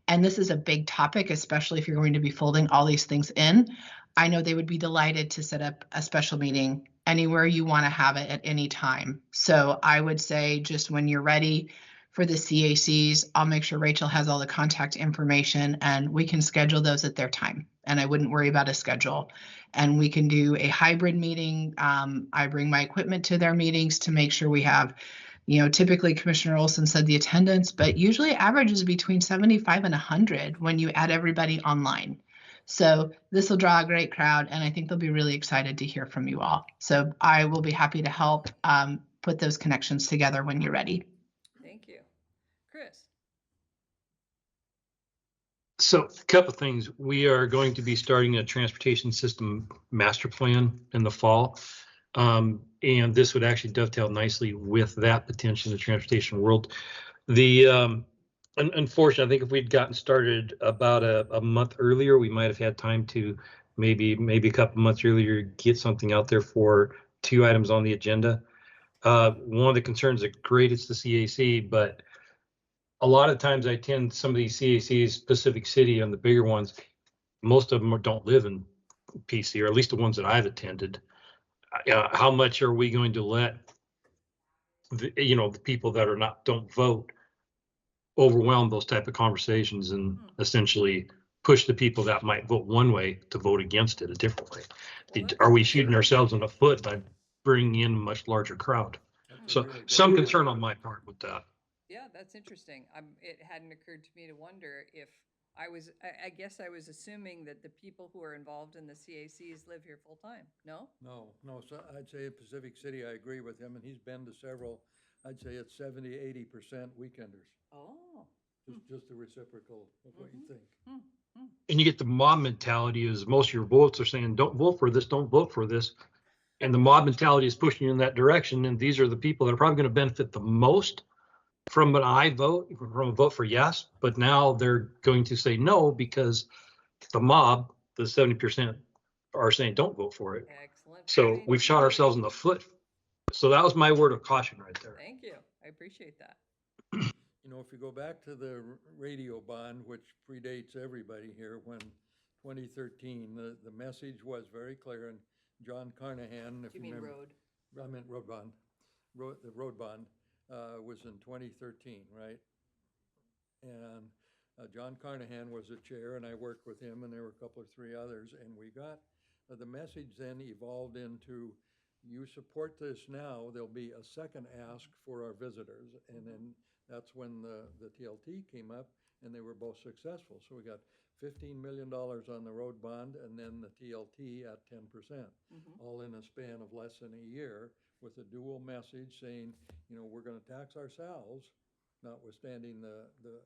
And this is a big topic, especially if you're going to be folding all these things in. I know they would be delighted to set up a special meeting anywhere you want to have it at any time. So I would say just when you're ready for the CACs, I'll make sure Rachel has all the contact information and we can schedule those at their time. And I wouldn't worry about a schedule. And we can do a hybrid meeting. I bring my equipment to their meetings to make sure we have, typically Commissioner Olson said the attendance, but usually averages between 75 and 100 when you add everybody online. So this will draw a great crowd, and I think they'll be really excited to hear from you all. So I will be happy to help put those connections together when you're ready. Thank you. Chris? So a couple things. We are going to be starting a transportation system master plan in the fall. And this would actually dovetail nicely with that potential in the transportation world. Unfortunately, I think if we'd gotten started about a month earlier, we might have had time to maybe a couple months earlier get something out there for 2 items on the agenda. One of the concerns is great, it's the CAC, but a lot of times I attend some of these CACs, Pacific City and the bigger ones. Most of them don't live in PC, or at least the ones that I've attended. How much are we going to let the people that don't vote overwhelm those type of conversations and essentially push the people that might vote one way to vote against it a different way? Are we shooting ourselves in the foot by bringing in a much larger crowd? So some concern on my part with that. Yeah, that's interesting. It hadn't occurred to me to wonder if I guess I was assuming that the people who are involved in the CACs live here full time. No? No, so I'd say Pacific City, I agree with him, and he's been to several. I'd say it's 70-80% weekenders. Oh. Just the reciprocal of what you think. And you get the mob mentality is most of your votes are saying, don't vote for this, don't vote for this. And the mob mentality is pushing you in that direction. And these are the people that are probably going to benefit the most from a vote for yes, but now they're going to say no because the mob, the 70%, are saying don't vote for it. Excellent. So point. we've shot ourselves in the foot. So that was my word of caution right there. Thank you. I appreciate that. If you go back to the radio bond, which predates everybody here, when 2013, the message was very clear, and John Carnahan, if You you mean remember. road? I meant road bond. The road bond was in 2013, right? And John Carnahan was the chair, and I worked with him, and there were a couple or 3 others, and we got, the message then evolved into, you support this now, there'll be a second ask for our visitors. And then that's when the TLT came up, and they were both successful. So we got $15 million on the road bond, and then the TLT at 10%, all in a span of less than a year, with a dual message saying, we're going to tax ourselves, notwithstanding the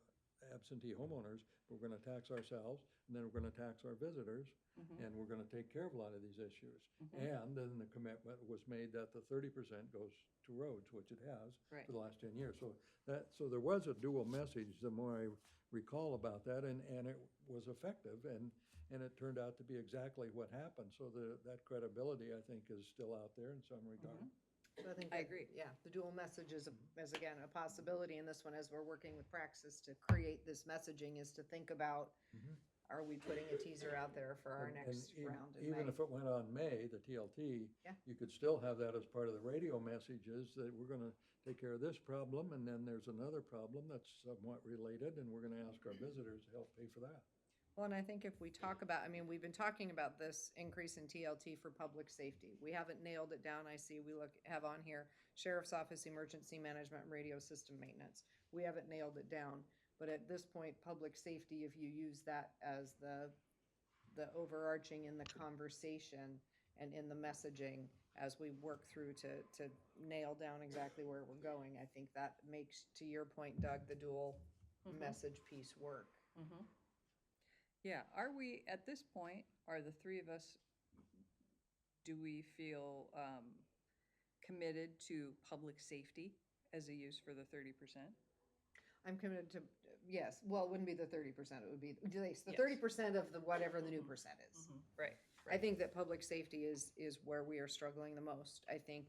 absentee homeowners, we're going to tax ourselves, and then we're gonna tax our visitors, Mhm. and we're gonna take care of a lot of these issues. Mhm. And then the commitment was made that the 30% goes to roads, which it has Right. for the last 10 years. So there was a dual message, the more I recall about that, and it was effective, and it turned out to be exactly what happened. So that credibility, I think, is still out there in some regard. So I think I that, agree. yeah, the dual message is again, a possibility in this one, as we're working with Praxis to create this messaging, is to think about, Mhm. are we putting a teaser out there for our And next even- round in Even May? if it went on May, the TLT, Yeah. you could still have that as part of the radio messages, that we're gonna take care of this problem, and then there's another problem that's somewhat related, and we're gonna ask our visitors to help pay for that. Well, and I think if we talk about, I mean, we've been talking about this increase in TLT for public safety. We haven't nailed it down. I see have on here Sheriff's Office, Emergency Management, and Radio System Maintenance. We haven't nailed it down. But at this point, public safety, if you use that as the overarching in the conversation and in the messaging as we work through to nail down exactly where we're going, I think that makes, to your point, Doug, the dual message piece work. Mhm. Yeah, are we, at this point, are the three of us, do we feel committed to public safety as a use for the 30%? I'm committed to, yes, well, it wouldn't be the 30%, it would be, the Yes. 30% of the, whatever the new percent is. Right. I think that public safety is where we are struggling the most. I think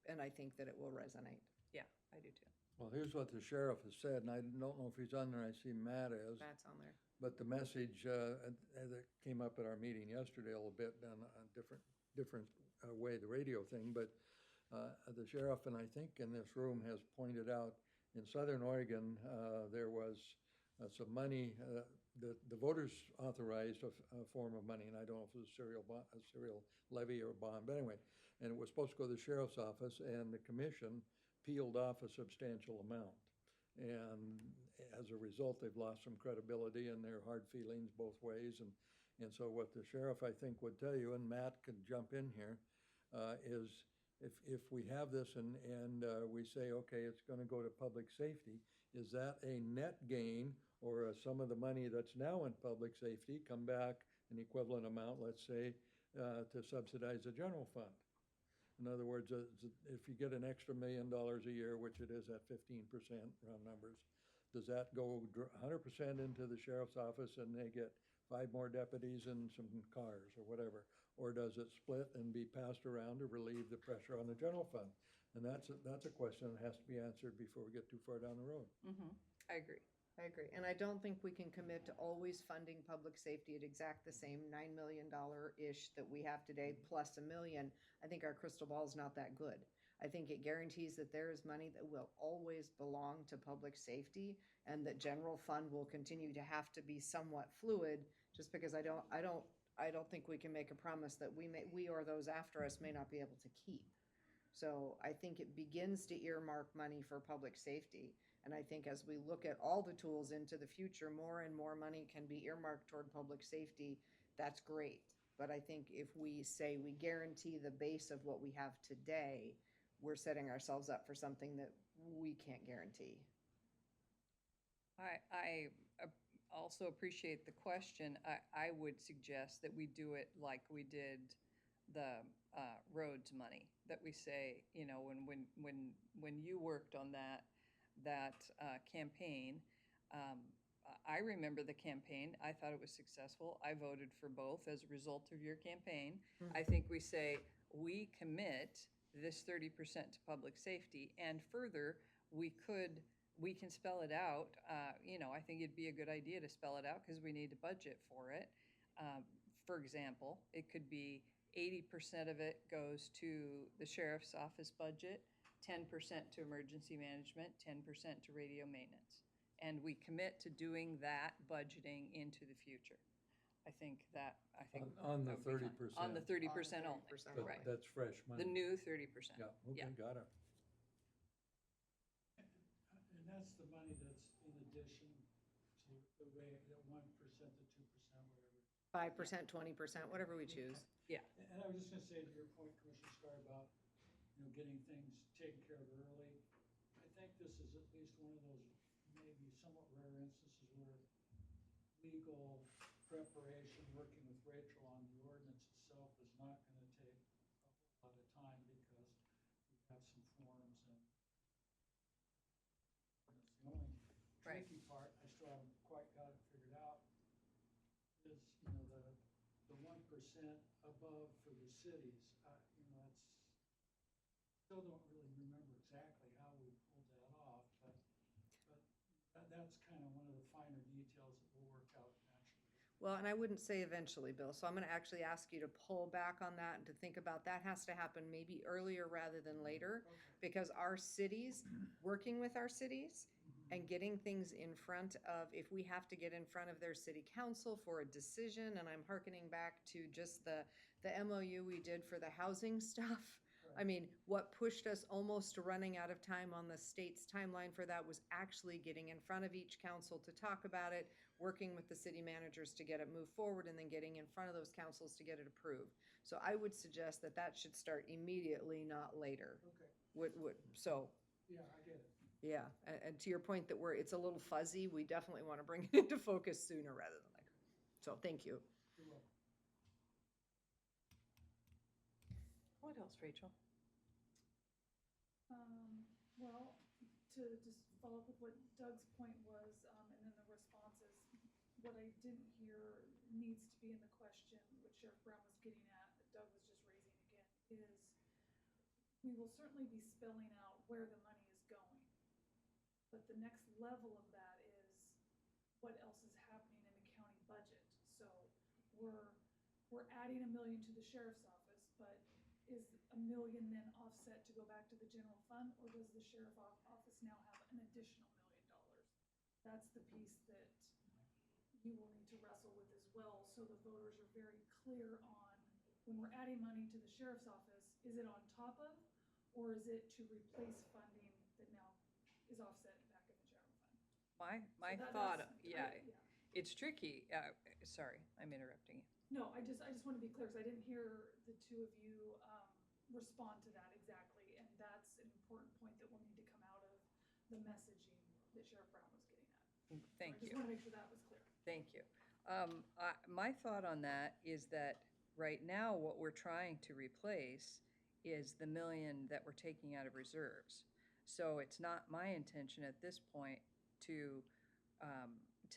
and I think that it will resonate. Yeah, I do too. Well, here's what the sheriff has said, and I don't know if he's on there, I see Matt is. That's on there. But the message that came up at our meeting yesterday a little bit on a different way, the radio thing, but the sheriff, and I think in this room, has pointed out in Southern Oregon, there was some money, the voters authorized a form of money, and I don't know if it was a serial levy or a bond, but anyway, and it was supposed to go to the sheriff's office, and the commission peeled off a substantial amount. And as a result, they've lost some credibility and their hard feelings both ways. And so what the sheriff, I think, would tell you, and Matt could jump in here, is if we have this and we say, okay, it's gonna go to public safety, is that a net gain, or some of the money that's now in public safety come back an equivalent amount, let's say, to subsidize the general fund? In other words, if you get an extra $1 million a year, which it is at 15% round numbers, does that go 100% into the sheriff's office and they get 5 more deputies and some cars or whatever? Or does it split and be passed around to relieve the pressure on the general fund? And that's a question that has to be answered before we get too far down the road. I agree. I agree. And I don't think we can commit to always funding public safety at exact the same $9 million-ish that we have today, plus $1 million. I think our crystal ball is not that good. I think it guarantees that there is money that will always belong to public safety, and that general fund will continue to have to be somewhat fluid, just because I don't think we can make a promise that we or those after us may not be able to keep. So I think it begins to earmark money for public safety. And I think as we look at all the tools into the future, more and more money can be earmarked toward public safety. That's great. But I think if we say we guarantee the base of what we have today, we're setting ourselves up for something that we can't guarantee. I also appreciate the question. I would suggest that we do it like we did the roads money, that we say, you know, when you worked on that campaign, I remember the campaign. I thought it was successful. I voted for both as a result of your campaign. I think we say we commit this 30% to public safety, and further, we can spell it out. You know, I think it'd be a good idea to spell it out because we need to budget for it. For example, it could be 80% of it goes to the sheriff's office budget, 10% to emergency management, 10% to radio maintenance. And we commit to doing that budgeting into the future. I think On the that would be fine. 30%. On the 30% only, 30% But right. that's fresh money. The new 30%. Yeah, Yeah. okay, got it. And that's the money that's in addition to the rate, that 1% to 2%, whatever. 5%, 20%, whatever we choose. Yeah. And I was just gonna say to your point, Commissioner Scar, about, you know, getting things taken care of early. I think this is at least one of those maybe somewhat rare instances where legal preparation, working with Rachel on the ordinance itself is not gonna take a whole lot of time because we have some forms and the only Right. tricky part, I still haven't quite got it figured out, is, the 1% above for the cities. It's, still don't really remember exactly how we pulled that off, but that's kind of one of the finer details that we'll work out eventually. Well, and I wouldn't say eventually, Bill, so I'm gonna actually ask you to pull back on that and to think about, that has to happen maybe earlier rather than later. Because our cities, working with our cities and getting things in front of, if we have to get in front of their city council for a decision, and I'm hearkening back to just the MOU we did for the housing stuff. I mean, what pushed us almost to running out of time on the state's timeline for that was actually getting in front of each council to talk about it, working with the city managers to get it moved forward, and then getting in front of those councils to get it approved. So I would suggest that that should start immediately, not later. Okay, So, yeah, I get it. yeah, and to your point that it's a little fuzzy, we definitely want to bring it into focus sooner rather than later. So, thank you. You're welcome. What else, Rachel? Well, to just follow up with what Doug's point was, and then the responses, what I didn't hear needs to be in the question, what Sheriff Brown was getting at, that Doug was just raising again, is we will certainly be spelling out where the money is going. But the next level of that is what else is happening in the county budget. So we're adding $1 million to the sheriff's office, but is $1 million then offset to go back to the general fund, or does the sheriff office now have an additional $1 million? That's the piece that you will need to wrestle with as well, so the voters are very clear on, when we're adding money to the sheriff's office, is it on top of, or is it to replace funding that now is offset back in the general fund? My So thought, that's- yeah, it's tricky. Sorry, I'm interrupting you. No, I just want to be clear, because I didn't hear the two of you respond to that exactly, and that's an important point that will need to come out of the messaging that Sheriff Brown was getting at. Thank I just you. want to make sure that was clear. Thank you. My thought on that is that right now, what we're trying to replace is the $1 million that we're taking out of reserves. So it's not my intention at this point to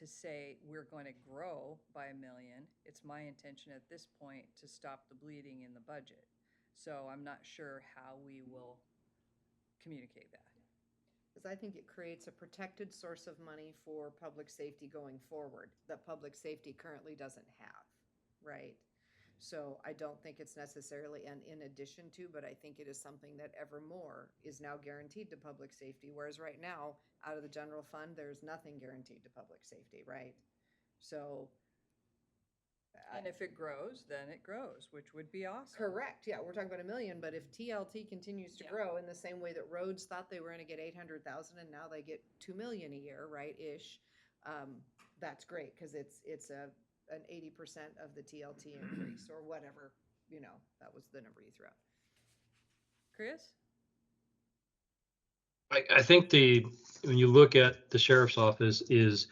say we're going to grow by $1 million. It's my intention at this point to stop the bleeding in the budget. So I'm not sure how we will communicate that. Because I think it creates a protected source of money for public safety going forward that public safety currently doesn't have, right? So I don't think it's necessarily an in addition to, but I think it is something that evermore is now guaranteed to public safety, whereas right now, out of the general fund, there's nothing guaranteed to public safety, right? So. And if it grows, then it grows, which would be awesome. Correct, yeah, we're talking about $1 million, but if TLT continues to Yeah. grow in the same way that roads thought they were gonna get 800,000 and now they get 2 million a year, right, ish, that's great, cause it's an 80% of the TLT increase, or whatever, that was the number you threw out. Chris? I think when you look at the sheriff's office is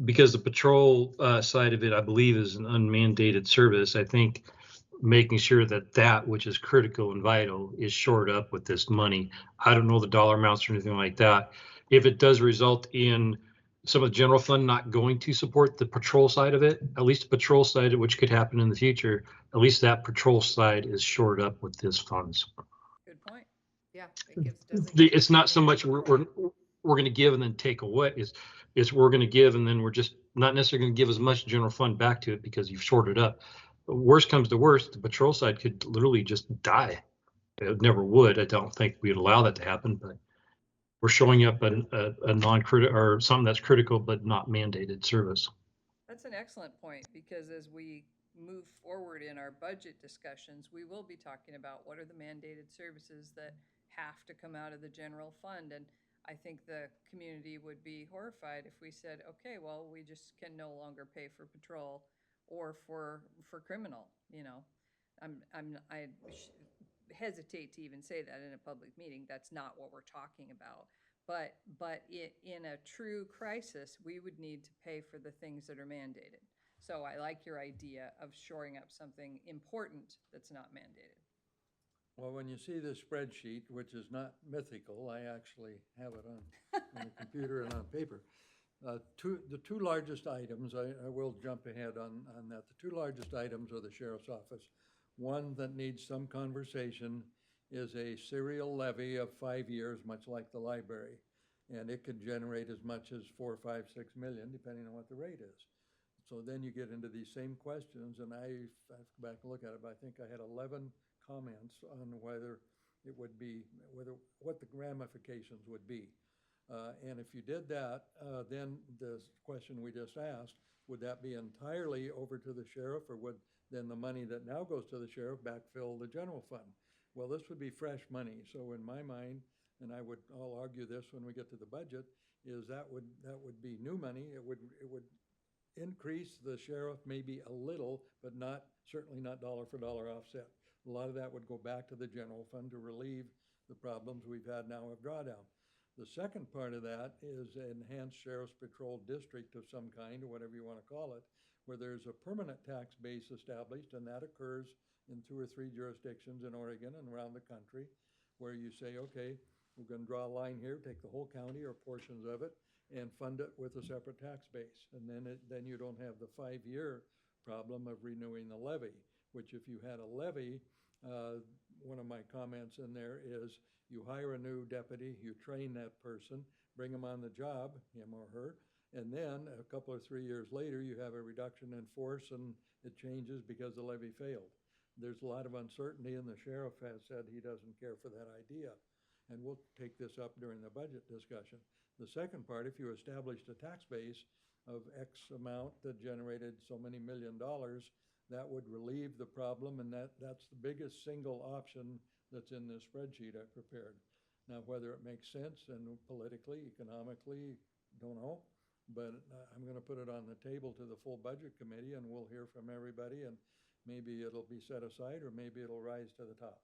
because the patrol side of it, I believe, is an unmandated service. I think making sure that which is critical and vital is shored up with this money. I don't know the dollar amounts or anything like that. If it does result in some of the general fund not going to support the patrol side of it, at least the patrol side, which could happen in the future, at least that patrol side is shored up with this funds. Good point. Yeah, it gives It's not so much we're going to give and then take away. It's we're going to give and then we're just not necessarily going to give as much general fund back to it because you've shorted up. Worst comes to worst, the patrol side could literally just die. It never would. I don't think we'd allow that to happen, but we're showing up a non-critical or something that's critical but not mandated service. That's an excellent point, because as we move forward in our budget discussions, we will be talking about what are the mandated services that have to come out of the general fund. And I think the community would be horrified if we said, okay, well, we just can no longer pay for patrol or for criminal, I hesitate to even say that in a public meeting. That's not what we're talking about. But in a true crisis, we would need to pay for the things that are mandated. So I like your idea of shoring up something important that's not mandated. Well, when you see this spreadsheet, which is not mythical, I actually have it on the computer and on paper. The two largest items, I will jump ahead on that. The two largest items are the sheriff's office. One that needs some conversation is a serial levy of 5 years, much like the library. And it could generate as much as 4, 5, 6 million, depending on what the rate is. So then you get into these same questions, and I have to go back and look at it, but I think I had 11 comments on whether it would be, what the ramifications would be. And if you did that, then the question we just asked, would that be entirely over to the sheriff, or would then the money that now goes to the sheriff backfill the general fund? Well, this would be fresh money. So in my mind, and I'll argue this when we get to the budget, is that would be new money. It would increase the sheriff maybe a little, but certainly not dollar for dollar offset. A lot of that would go back to the general fund to relieve the problems we've had now of drawdown. The second part of that is enhanced sheriff's patrol district of some kind, or whatever you want to call it, where there's a permanent tax base established, and that occurs in 2 or 3 jurisdictions in Oregon and around the country, where you say, okay, we're going to draw a line here, take the whole county or portions of it, and fund it with a separate tax base. And then you don't have the 5-year problem of renewing the levy, which if you had a levy, one of my comments in there is you hire a new deputy, you train that person, bring him on the job, him or her, and then a couple or 3 years later, you have a reduction in force and it changes because the levy failed. There's a lot of uncertainty, and the sheriff has said he doesn't care for that idea. And we'll take this up during the budget discussion. The second part, if you established a tax base of X amount that generated so many $1 million, that would relieve the problem, and that's the biggest single option that's in this spreadsheet I prepared. Now, whether it makes sense and politically, economically, don't know, but I'm gonna put it on the table to the full budget committee, and we'll hear from everybody, and maybe it'll be set aside, or maybe it'll rise to the top.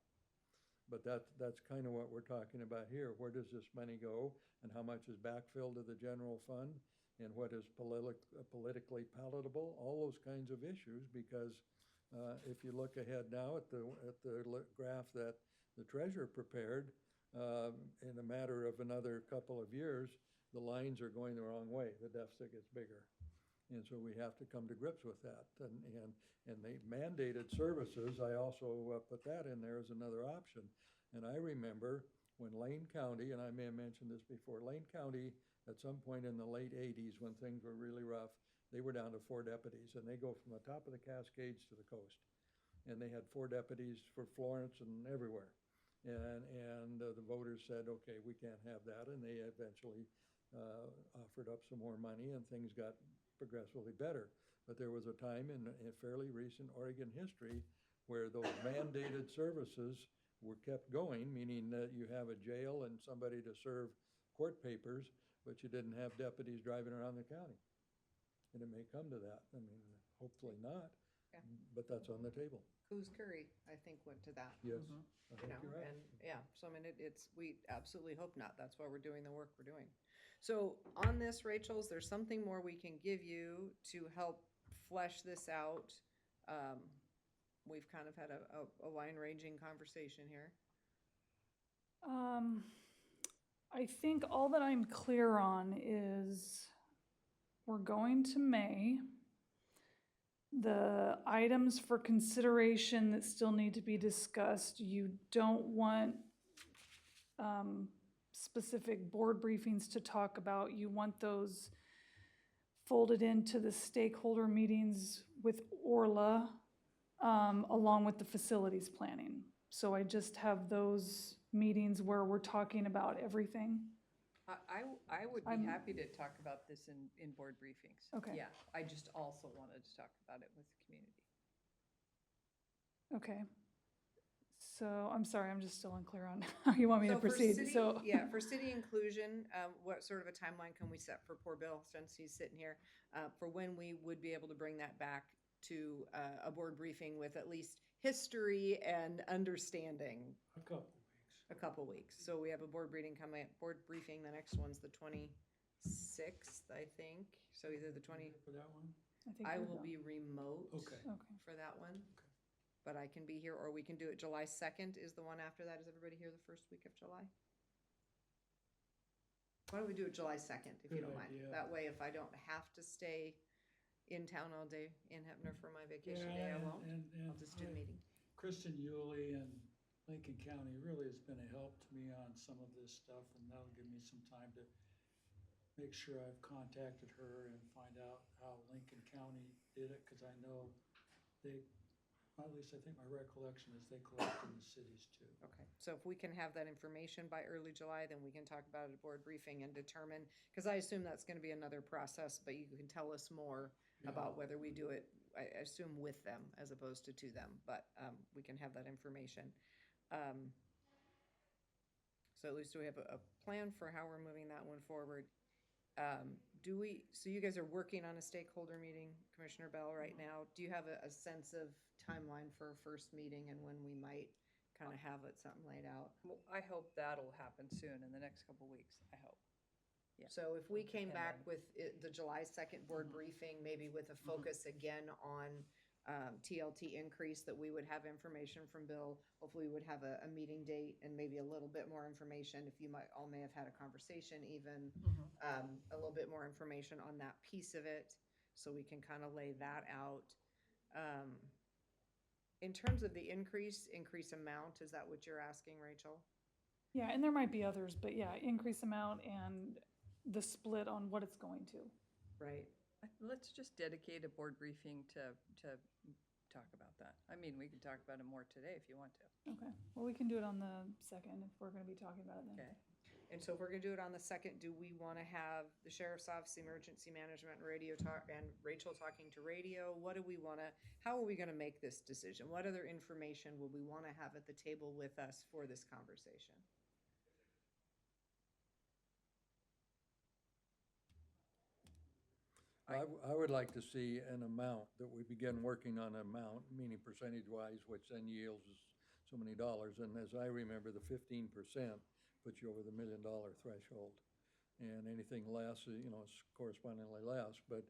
But that's kind of what we're talking about here. Where does this money go, and how much is backfilled to the general fund, and what is politically palatable? All those kinds of issues, because if you look ahead now at the graph that the treasurer prepared, in a matter of another couple of years, the lines are going the wrong way. The deficit gets bigger. And so we have to come to grips with that. And the mandated services, I also put that in there as another option. And I remember when Lane County, and I may have mentioned this before, Lane County, at some point in the late 80s when things were really rough, they were down to 4 deputies, and they go from the top of the Cascades to the coast. And they had 4 deputies for Florence and everywhere. And the voters said, okay, we can't have that. And they eventually offered up some more money, and things got progressively better. But there was a time in fairly recent Oregon history where those mandated services were kept going, meaning that you have a jail and somebody to serve court papers, but you didn't have deputies driving around the county. And it may come to that. I mean, hopefully not, Yeah. but that's on the table. Coos Curry, I think, went to that. Yes, Mhm. I You think know, you're right. and yeah, so I mean, we absolutely hope not. That's why we're doing the work we're doing. So on this, Rachel, is there something more we can give you to help flesh this out? We've kind of had a wide-ranging conversation here. I think all that I'm clear on is we're going to May. The items for consideration that still need to be discussed, you don't want specific board briefings to talk about. You want those folded into the stakeholder meetings with Orla, along with the facilities planning. So I just have those meetings where we're talking about everything. I would be I'm- happy to talk about this in board briefings. Okay. Yeah, I just also wanted to talk about it with the community. Okay. So, I'm sorry, I'm just still unclear on how you want me to So for proceed, city- so. Yeah, for city inclusion, what sort of a timeline can we set for poor Bill, since he's sitting here, for when we would be able to bring that back to a board briefing with at least history and understanding? A couple weeks. a couple weeks. So we have a board briefing, the next one's the 26th, I think. So either the 20, For that one? think I you're will done. be remote. Okay. Okay. For that one. But I can be here, or we can do it July 2nd is the one after that. Is everybody here the first week of July? Why don't we do it July 2nd, if you Good don't mind? idea. That way, if I don't have to stay in town all day in Hebner for my vacation day, I Yeah, won't. and I'll just do the I- meeting. Kristen Yuley and Lincoln County really has been a help to me on some of this stuff, and that'll give me some time to make sure I've contacted her and find out how Lincoln County did it, because I know they, at least I think my recollection is they collect in the cities too. Okay, so if we can have that information by early July, then we can talk about it at board briefing and determine, because I assume that's gonna be another process, but you can tell us more about whether we do it, I assume with them as opposed to them, but, we can have that information. So at least we have a plan for how we're moving that one forward. So you guys are working on a stakeholder meeting, Commissioner Bell, right now. Do you have a sense of timeline for a first meeting and when we might kind of have it, something laid out? Well, I hope that'll happen soon, in the next couple weeks, I hope. Yeah. So if we came And back then- with the July 2nd board briefing, maybe with a focus again on TLT increase, that we would have information from Bill. Hopefully we would have a meeting date and maybe a little bit more information, if you may have had a conversation even, a little bit more information on that piece of it, so we can kind of lay that out. In terms of the increase amount, is that what you're asking, Rachel? Yeah, and there might be others, but yeah, increase amount and the split on what it's going to. Right? Let's just dedicate a board briefing to talk about that. I mean, we can talk about it more today if you want to. Okay, well, we can do it on the 2nd if we're gonna be talking about it then. Okay. And so if we're gonna do it on the 2nd, do we wanna have the sheriff's office, emergency management, and radio talk, and Rachel talking to radio? What do we wanna, how are we gonna make this decision? What other information would we wanna have at the table with us for this conversation? I would like to see an amount, that we begin working on an amount, meaning percentage-wise, which then yields us so many dollars. And as I remember, the 15% puts you over the $1 million threshold. And anything less, is correspondingly less. But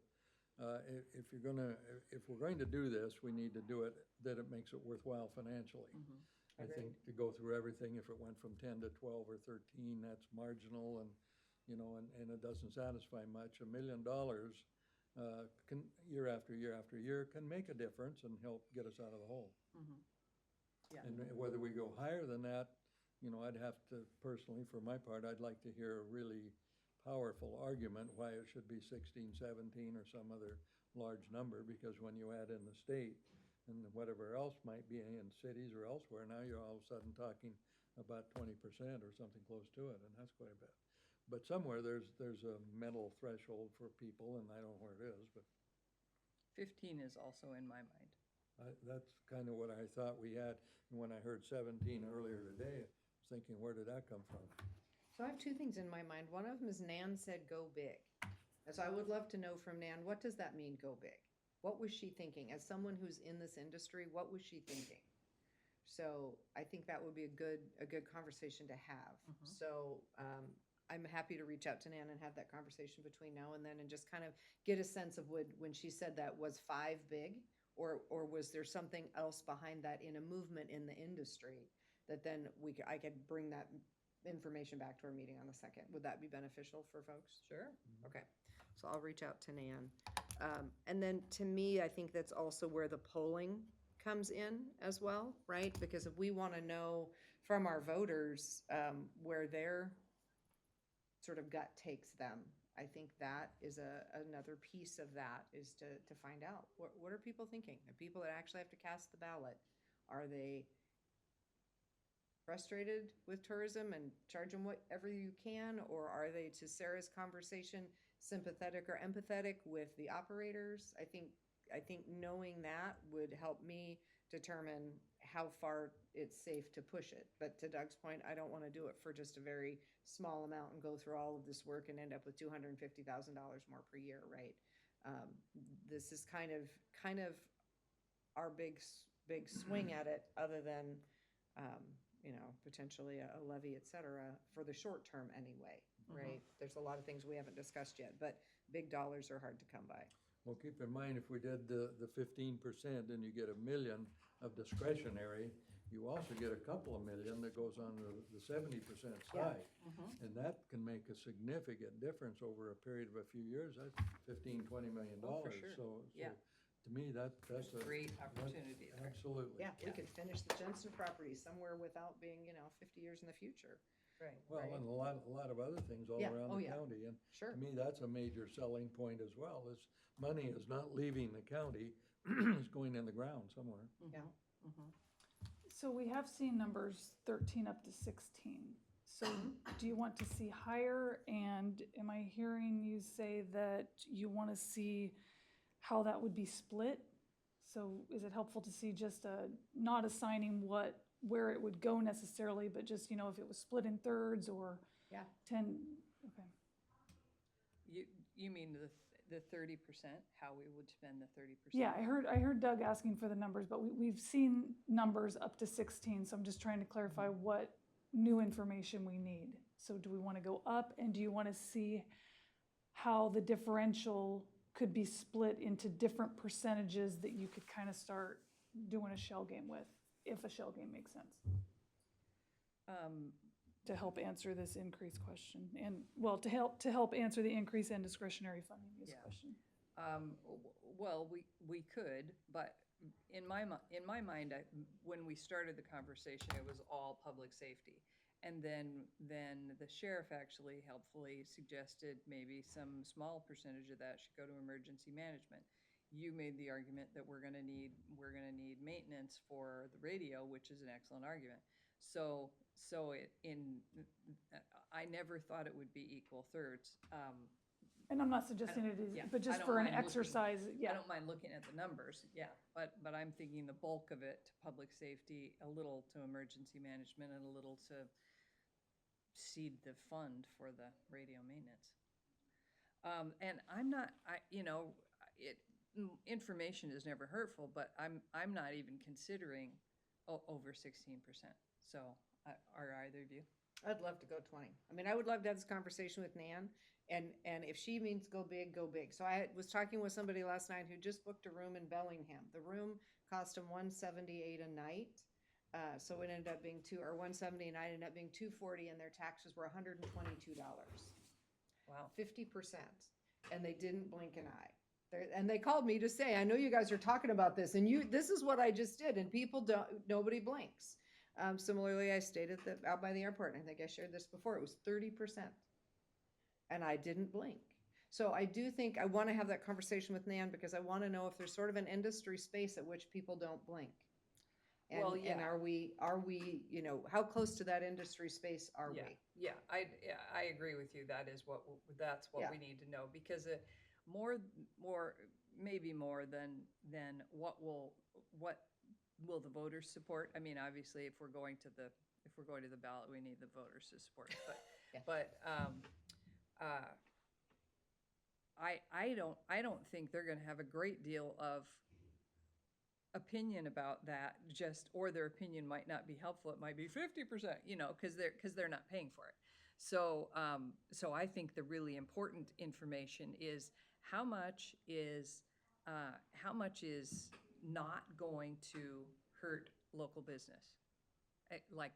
if we're going to do this, we need to do it that it makes it worthwhile financially. I think to go through everything, if it went from 10 to 12 or 13, that's marginal, and it doesn't satisfy much. $1 million can, year after year after year, can make a difference and help get us out of the hole. Yeah. And whether we go higher than that, I'd have to, personally, for my part, I'd like to hear a really powerful argument why it should be 16, 17, or some other large number, because when you add in the state and whatever else might be in cities or elsewhere, now you're all of a sudden talking about 20% or something close to it, and that's quite a bit. But somewhere there's a mental threshold for people, and I don't know where it is, but 15 is also in my mind. that's kind of what I thought we had. And when I heard 17 earlier today, I was thinking, where did that come from? So I have two things in my mind. One of them is Nan said, go big. And so I would love to know from Nan, what does that mean, go big? What was she thinking? As someone who's in this industry, what was she thinking? So I think that would be a good conversation to have. So I'm happy to reach out to Nan and have that conversation between now and then, and just kind of get a sense of when she said that, was 5 big? Or was there something else behind that in a movement in the industry that then I could bring that information back to our meeting on the 2nd? Would that be beneficial for folks? Sure. Okay, so I'll reach out to Nan. And then to me, I think that's also where the polling comes in as well, right? Because if we want to know from our voters where their sort of gut takes them, I think that is another piece of that, is to find out, what are people thinking? The people that actually have to cast the ballot, are they frustrated with tourism and charge them whatever you can? Or are they, to Sarah's conversation, sympathetic or empathetic with the operators? I think knowing that would help me determine how far it's safe to push it. But to Doug's point, I don't want to do it for just a very small amount and go through all of this work and end up with $250,000 more per year, right? This is kind of our big swing at it, other than potentially a levy, et cetera, for the short term anyway, right? There's a lot of things we haven't discussed yet, but big dollars are hard to come by. Well, keep in mind, if we did the 15% and you get $1 million of discretionary, you also get a couple of million that goes on the 70% side. And that can make a significant difference over a period of a few years. That's $15-20 million. Oh, for sure. So Yeah. to me, that's a. Great that's- opportunity there. Absolutely. Yeah, we could finish the Jensen property somewhere without being, 50 years in the future. Right. Well, and a lot of other things all Yeah. around Oh, the yeah. county. And Sure. to me, that's a major selling point as well, is money is not leaving the county, it's going in the ground somewhere. Yeah. So we have seen numbers 13 up to 16. So do you want to see higher? And am I hearing you say that you want to see how that would be split? So is it helpful to see just not assigning where it would go necessarily, but just, if it was split in thirds or Yeah. 10, okay. You mean the 30%, how we would spend the 30%? Yeah, I heard Doug asking for the numbers, but we've seen numbers up to 16, so I'm just trying to clarify what new information we need. So do we want to go up, and do you want to see how the differential could be split into different percentages that you could kind of start doing a shell game with, if a shell game makes sense? To help answer this increase question, and, well, to help answer the increase in discretionary funding use Yeah. question. Well, we could, but in my mind, when we started the conversation, it was all public safety. And then the sheriff actually helpfully suggested maybe some small percentage of that should go to emergency management. You made the argument that we're gonna need maintenance for the radio, which is an excellent argument. I never thought it would be equal thirds. And I'm not suggesting it is, yeah, but I just don't for an mind looking- exercise, I yeah. don't mind looking at the numbers, yeah, but I'm thinking the bulk of it to public safety, a little to emergency management, and a little to seed the fund for the radio maintenance. And I'm not, information is never hurtful, but I'm not even considering over 16%. So, are either of you? I'd love to go 20. I mean, I would love to have this conversation with Nan, and if she means go big, go big. So I was talking with somebody last night who just booked a room in Bellingham. The room cost them $178 a night. So it ended up being $170 a night, ended up being $240, and their taxes were $122. Wow. 50%, and they didn't blink an eye. And they called me to say, I know you guys are talking about this, and this is what I just did, and nobody blinks. Similarly, I stayed out by the airport, and I think I shared this before, it was 30%, and I didn't blink. So I do think I want to have that conversation with Nan, because I want to know if there's sort of an industry space at which people don't blink. And, Well, yeah. and are we, how close to that industry space are Yeah, we? yeah, I agree with you. That's what Yeah. we need to know, because maybe more than what will the voters support? I mean, obviously, if we're going to the ballot, we need the voters to support it. But Yeah. but I don't think they're going to have a great deal of opinion about that, or their opinion might not be helpful. It might be 50%, because they're not paying for it. So I think the really important information is how much is not going to hurt local business. Like,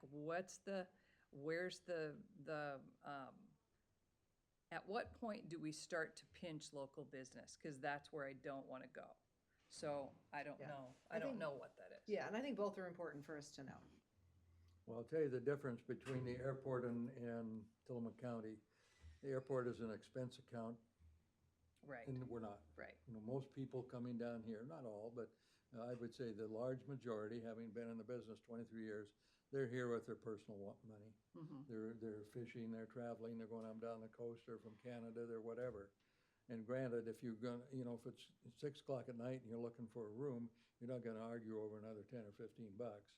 at what point do we start to pinch local business? Because that's where I don't want to go. So I don't Yeah. know. I I don't think- know what that is. Yeah, and I think both are important for us to know. Well, I'll tell you the difference between the airport and Tillamook County. The airport is an expense account, Right, and we're not. right. Most people coming down here, not all, but I would say the large majority, having been in the business 23 years, they're here with their personal money. They're fishing, they're traveling, they're going up and down the coast, or from Canada, they're whatever. And granted, if you're gonna, if it's 6 o'clock at night and you're looking for a room, you're not gonna argue over another 10 or 15 bucks.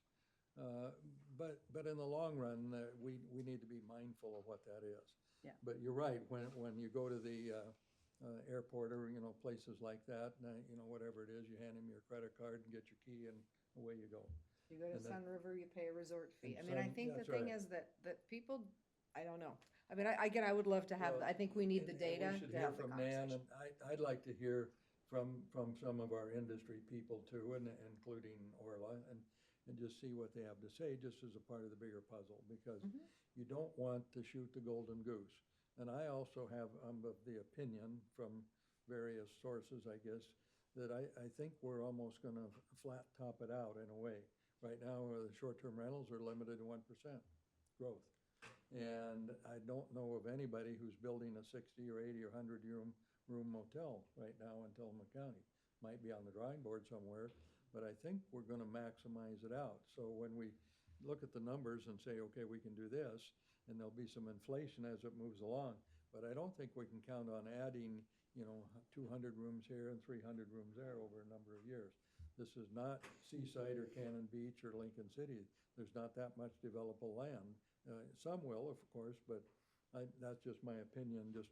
But in the long run, we need to be mindful of what that is. Yeah. But you're right, when you go to the airport or, places like that, whatever it is, you hand them your credit card and get your key and away you go. You go to And that- Sun River, you pay a resort fee. I And mean, I Sun- think the that's thing right. is that people, I don't know. I mean, again, I would love to have, Well, I think we need the And data we should to hear have the from Nan, conversation. and I'd like to hear from some of our industry people too, and including Orla, and just see what they have to say, just as a part of the bigger puzzle, because Mm-hmm. you don't want to shoot the golden goose. And I also have, of the opinion from various sources, I guess, that I think we're almost gonna flat top it out in a way. Right now, the short-term rentals are limited to 1% growth. And I don't know of anybody who's building a 60 or 80 or 100 room motel right now in Tillamook County. Might be on the drawing board somewhere, but I think we're gonna maximize it out. So when we look at the numbers and say, okay, we can do this, and there'll be some inflation as it moves along, but I don't think we can count on adding, 200 rooms here and 300 rooms there over a number of years. This is not Seaside or Cannon Beach or Lincoln City. There's not that much developable land. Some will, of course, but that's just my opinion, just,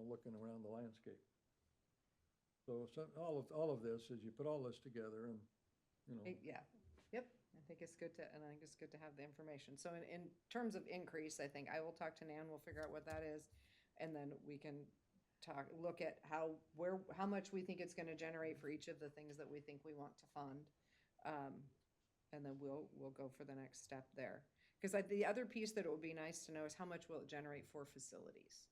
looking around the landscape. So all of this, is you put all this together and, Yeah, yep, I think it's good to have the information. So in terms of increase, I think I will talk to Nan, we'll figure out what that is, and then we can look at how much we think it's gonna generate for each of the things that we think we want to fund. And then we'll go for the next step there. Because the other piece that it would be nice to know is how much will it generate for facilities?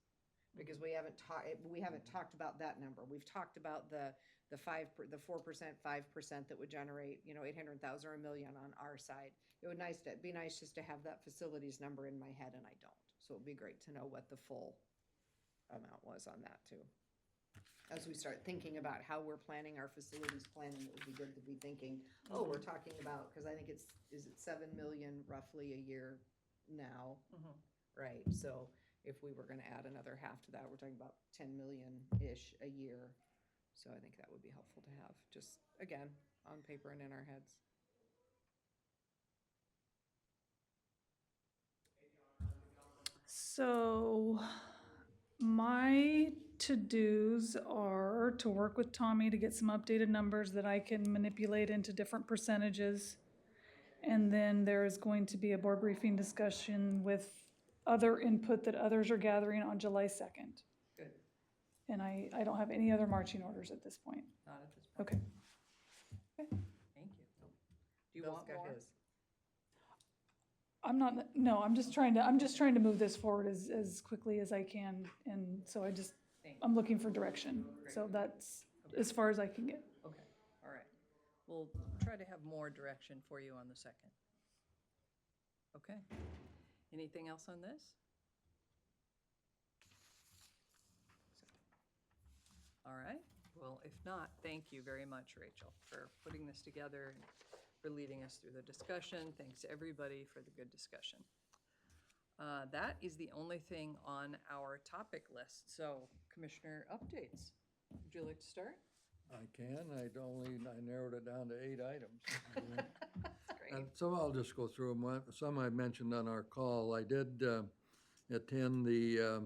Because we haven't talked about that number. We've talked about the 4%, 5% that would generate, 800,000 or $1 million on our side. It would be nice just to have that facilities number in my head, and I don't. So it'd be great to know what the full amount was on that too. As we start thinking about how we're planning our facilities planning, it would be good to be thinking, we're talking about, because I think is it 7 million roughly a year now? Right, so if we were gonna add another half to that, we're talking about 10 million-ish a year. So I think that would be helpful to have, just, again, on paper and in our heads. So my to-dos are to work with Tommy to get some updated numbers that I can manipulate into different percentages. And then there is going to be a board briefing discussion with other input that others are gathering on July 2nd. Good, And I don't have any other marching orders at this point. not at this point. Okay. Thank you. Do you Bill's want got more? his. I'm just trying to move this forward as quickly as I can. And so I'm looking for direction. So that's as far as I can get. Okay, all right. We'll try to have more direction for you on the 2nd. Okay. Anything else on this? All right. Well, if not, thank you very much, Rachel, for putting this together and for leading us through the discussion. Thanks, everybody, for the good discussion. That is the only thing on our topic list. So, Commissioner updates. Would you like to start? I can, I narrowed it down to 8 items. That's great. And so I'll just go through them. Some I mentioned on our call. I did attend the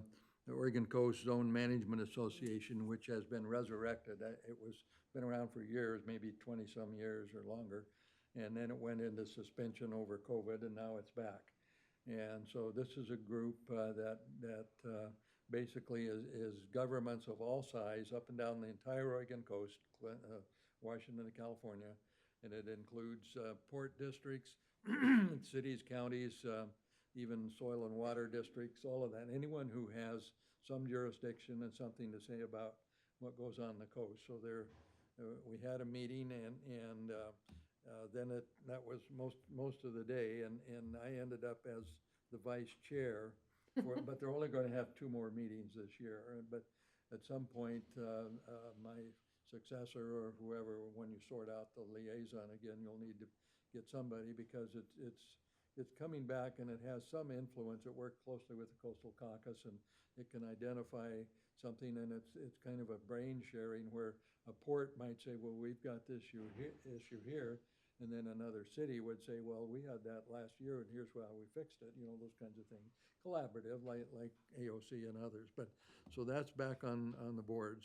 Oregon Coast Zone Management Association, which has been resurrected. It was been around for years, maybe 20-some years or longer. And then it went into suspension over COVID, and now it's back. And so this is a group that basically is governments of all size up and down the entire Oregon coast, Washington to California. And it includes port districts, cities, counties, even soil and water districts, all of that. Anyone who has some jurisdiction and something to say about what goes on the coast. So we had a meeting, and then that was most of the day, and I ended up as the vice chair. But they're only going to have 2 more meetings this year. But at some point, my successor or whoever, when you sort out the liaison again, you'll need to get somebody, because it's coming back, and it has some influence. It worked closely with the Coastal Caucus, and it can identify something, and it's kind of a brain sharing where a port might say, well, we've got this issue here, and then another city would say, well, we had that last year, and here's how we fixed it, those kinds of things. Collaborative, like AOC and others. But so that's back on the boards.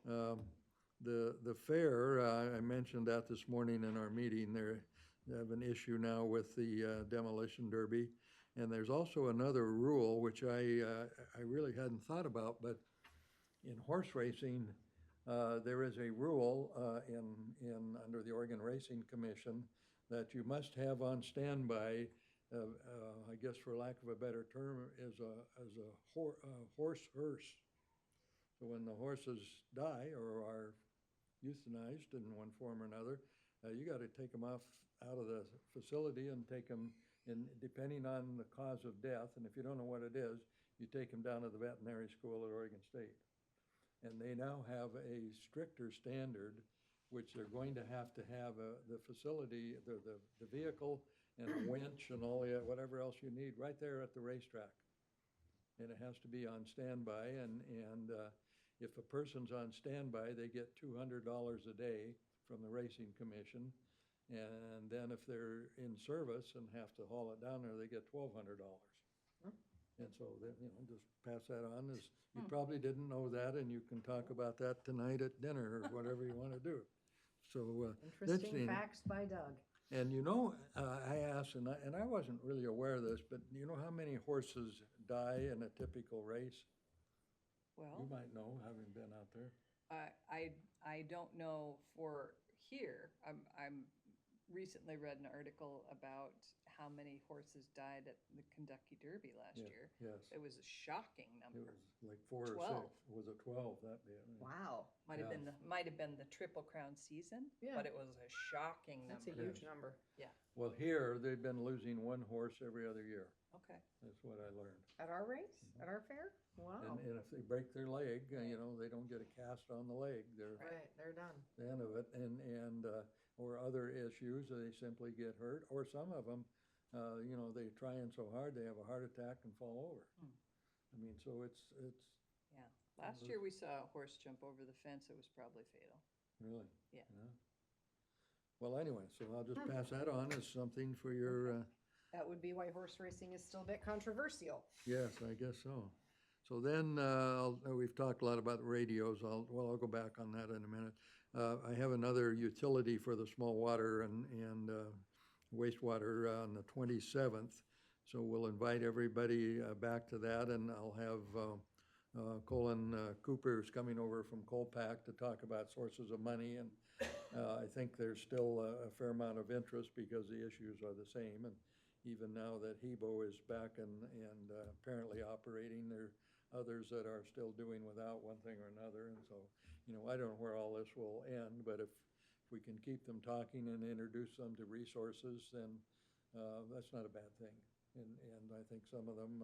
The fair, I mentioned that this morning in our meeting. have an issue now with the demolition derby. And there's also another rule, which I really hadn't thought about, but in horse racing, there is a rule under the Oregon Racing Commission that you must have on standby, I guess for lack of a better term, is a horse hearse. So when the horses die or are euthanized in one form or another, you got to take them out of the facility and take them in, depending on the cause of death. And if you don't know what it is, you take them down to the veterinary school at Oregon State. And they now have a stricter standard, which they're going to have the facility, the vehicle and a winch and all that, whatever else you need, right there at the racetrack. And it has to be on standby, and if a person's on standby, they get $200 a day from the Racing Commission. And then if they're in service and have to haul it down there, they get $1,200. And so, just pass that on, as you probably didn't know that, and you can talk about that tonight at dinner or whatever you want to do. So, Interesting facts by Doug. and I asked, and I wasn't really aware of this, but you know how many horses die in a typical race? You Well, might know, having been out there. I don't know for here. I'm recently read an article about how many horses died at the Kentucky Derby last Yeah, year. Yes, It was a shocking it number. was like 4 or 12. 6. Was it 12 that day? Wow, Might have been the Triple Crown season, Yeah. but it was a shocking that's a number. huge number. Well, here, they've been losing one horse every other year. Okay. That's what I learned. At our race, at our fair? Wow. And if they break their leg, they don't get a cast on the leg. They're Right, they're done. the end of it. And or other issues, they simply get hurt. Or some of them, they're trying so hard, they have a heart attack and fall over. I mean, so it's Yeah. Last year we saw a horse jump over the fence. It was probably fatal. really. Yeah. Well, anyway, so I'll just pass that on as something for your, That would be why horse racing is still a bit controversial. yes, I guess so. So then, we've talked a lot about radios. I'll go back on that in a minute. I have another utility for the small water and wastewater on the 27th. So we'll invite everybody back to that, and I'll have Colin Cooper's coming over from Colpack to talk about sources of money. And I think there's still a fair amount of interest because the issues are the same. And even now that Hebo is back and apparently operating, there are others that are still doing without one thing or another. And so, I don't know where all this will end, but if we can keep them talking and introduce them to resources, then that's not a bad thing. And I think some of them,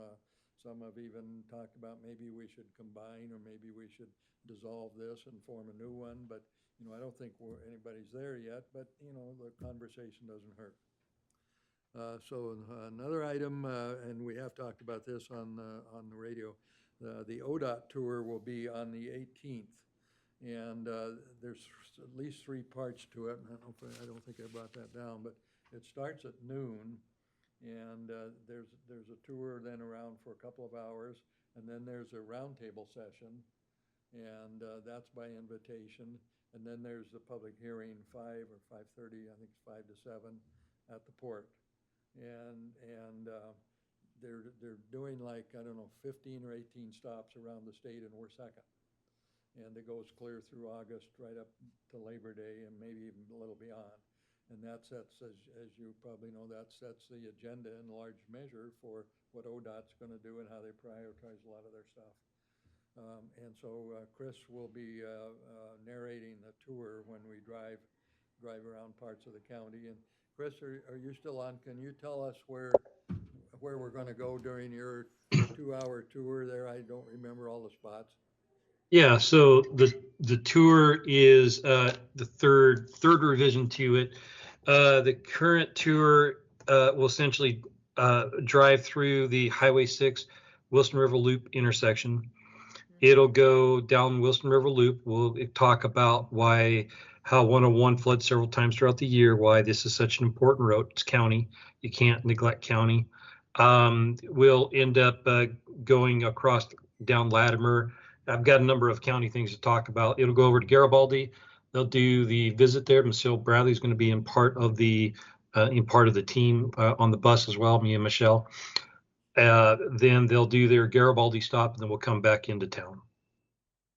some have even talked about maybe we should combine, or maybe we should dissolve this and form a new one. But, I don't think anybody's there yet, but, the conversation doesn't hurt. So another item, and we have talked about this on the radio, the ODOT tour will be on the 18th. And there's at least 3 parts to it. I don't think I brought that down, but it starts at noon. And there's a tour then around for a couple of hours. And then there's a roundtable session. And that's by invitation. And then there's the public hearing, 5 or 5:30, I think it's 5 to 7 at the port. And they're doing 15 or 18 stops around the state, and we're second. And it goes clear through August, right up to Labor Day, and maybe even a little beyond. And that sets, as you probably know, that sets the agenda in large measure for what ODOT's going to do and how they prioritize a lot of their stuff. And so Chris will be narrating the tour when we drive around parts of the county. And Chris, are you still on? Can you tell us where we're going to go during your 2-hour tour there? I don't remember all the spots. Yeah, so the tour is the third revision to it. The current tour will essentially drive through the Highway 6 Wilson River Loop intersection. It'll go down Wilson River Loop. We'll talk about how 101 floods several times throughout the year, why this is such an important road. It's county. You can't neglect county. We'll end up going across down Latimer. I've got a number of county things to talk about. It'll go over to Garibaldi. They'll do the visit there. Lucille Bradley's going to be in part of the in part of the team on the bus as well, me and Michelle. Then they'll do their Garibaldi stop, and then we'll come back into town.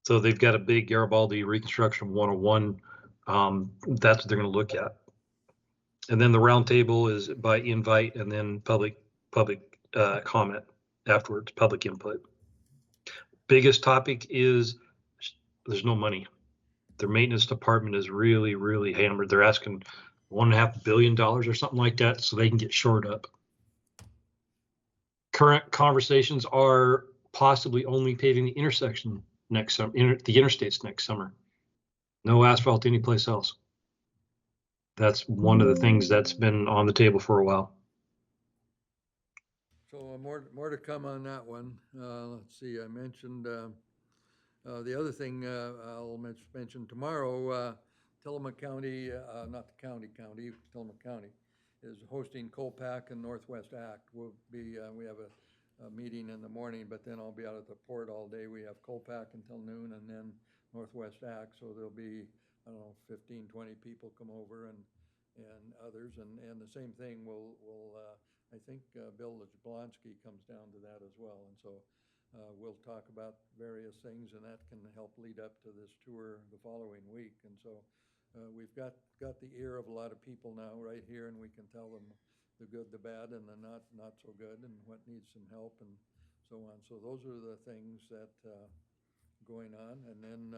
So they've got a big Garibaldi Reconstruction 101. That's what they're going to look at. And then the roundtable is by invite, and then public comment afterwards, public input. Biggest topic is there's no money. Their maintenance department is really, really hammered. They're asking $1.5 billion or something like that so they can get shored up. Current conversations are possibly only paving the intersection next summer, the interstates next summer. No asphalt anyplace else. That's one of the things that's been on the table for a while. So more to come on that one. Let's see, I mentioned, the other thing, I'll mention tomorrow, Tillamook County, not the county, Tillamook County is hosting Colpack and Northwest Act. We'll be, we have a meeting in the morning, but then I'll be out at the port all day. We have Colpack until noon and then Northwest Act. So there'll be, I don't know, 15, 20 people come over and others. And the same thing I think Bill Jablonski comes down to that as well. And so we'll talk about various things, and that can help lead up to this tour the following week. And so we've got the ear of a lot of people now right here, and we can tell them the good, the bad, and the not so good, and what needs some help, and so on. So those are the things that going on. And then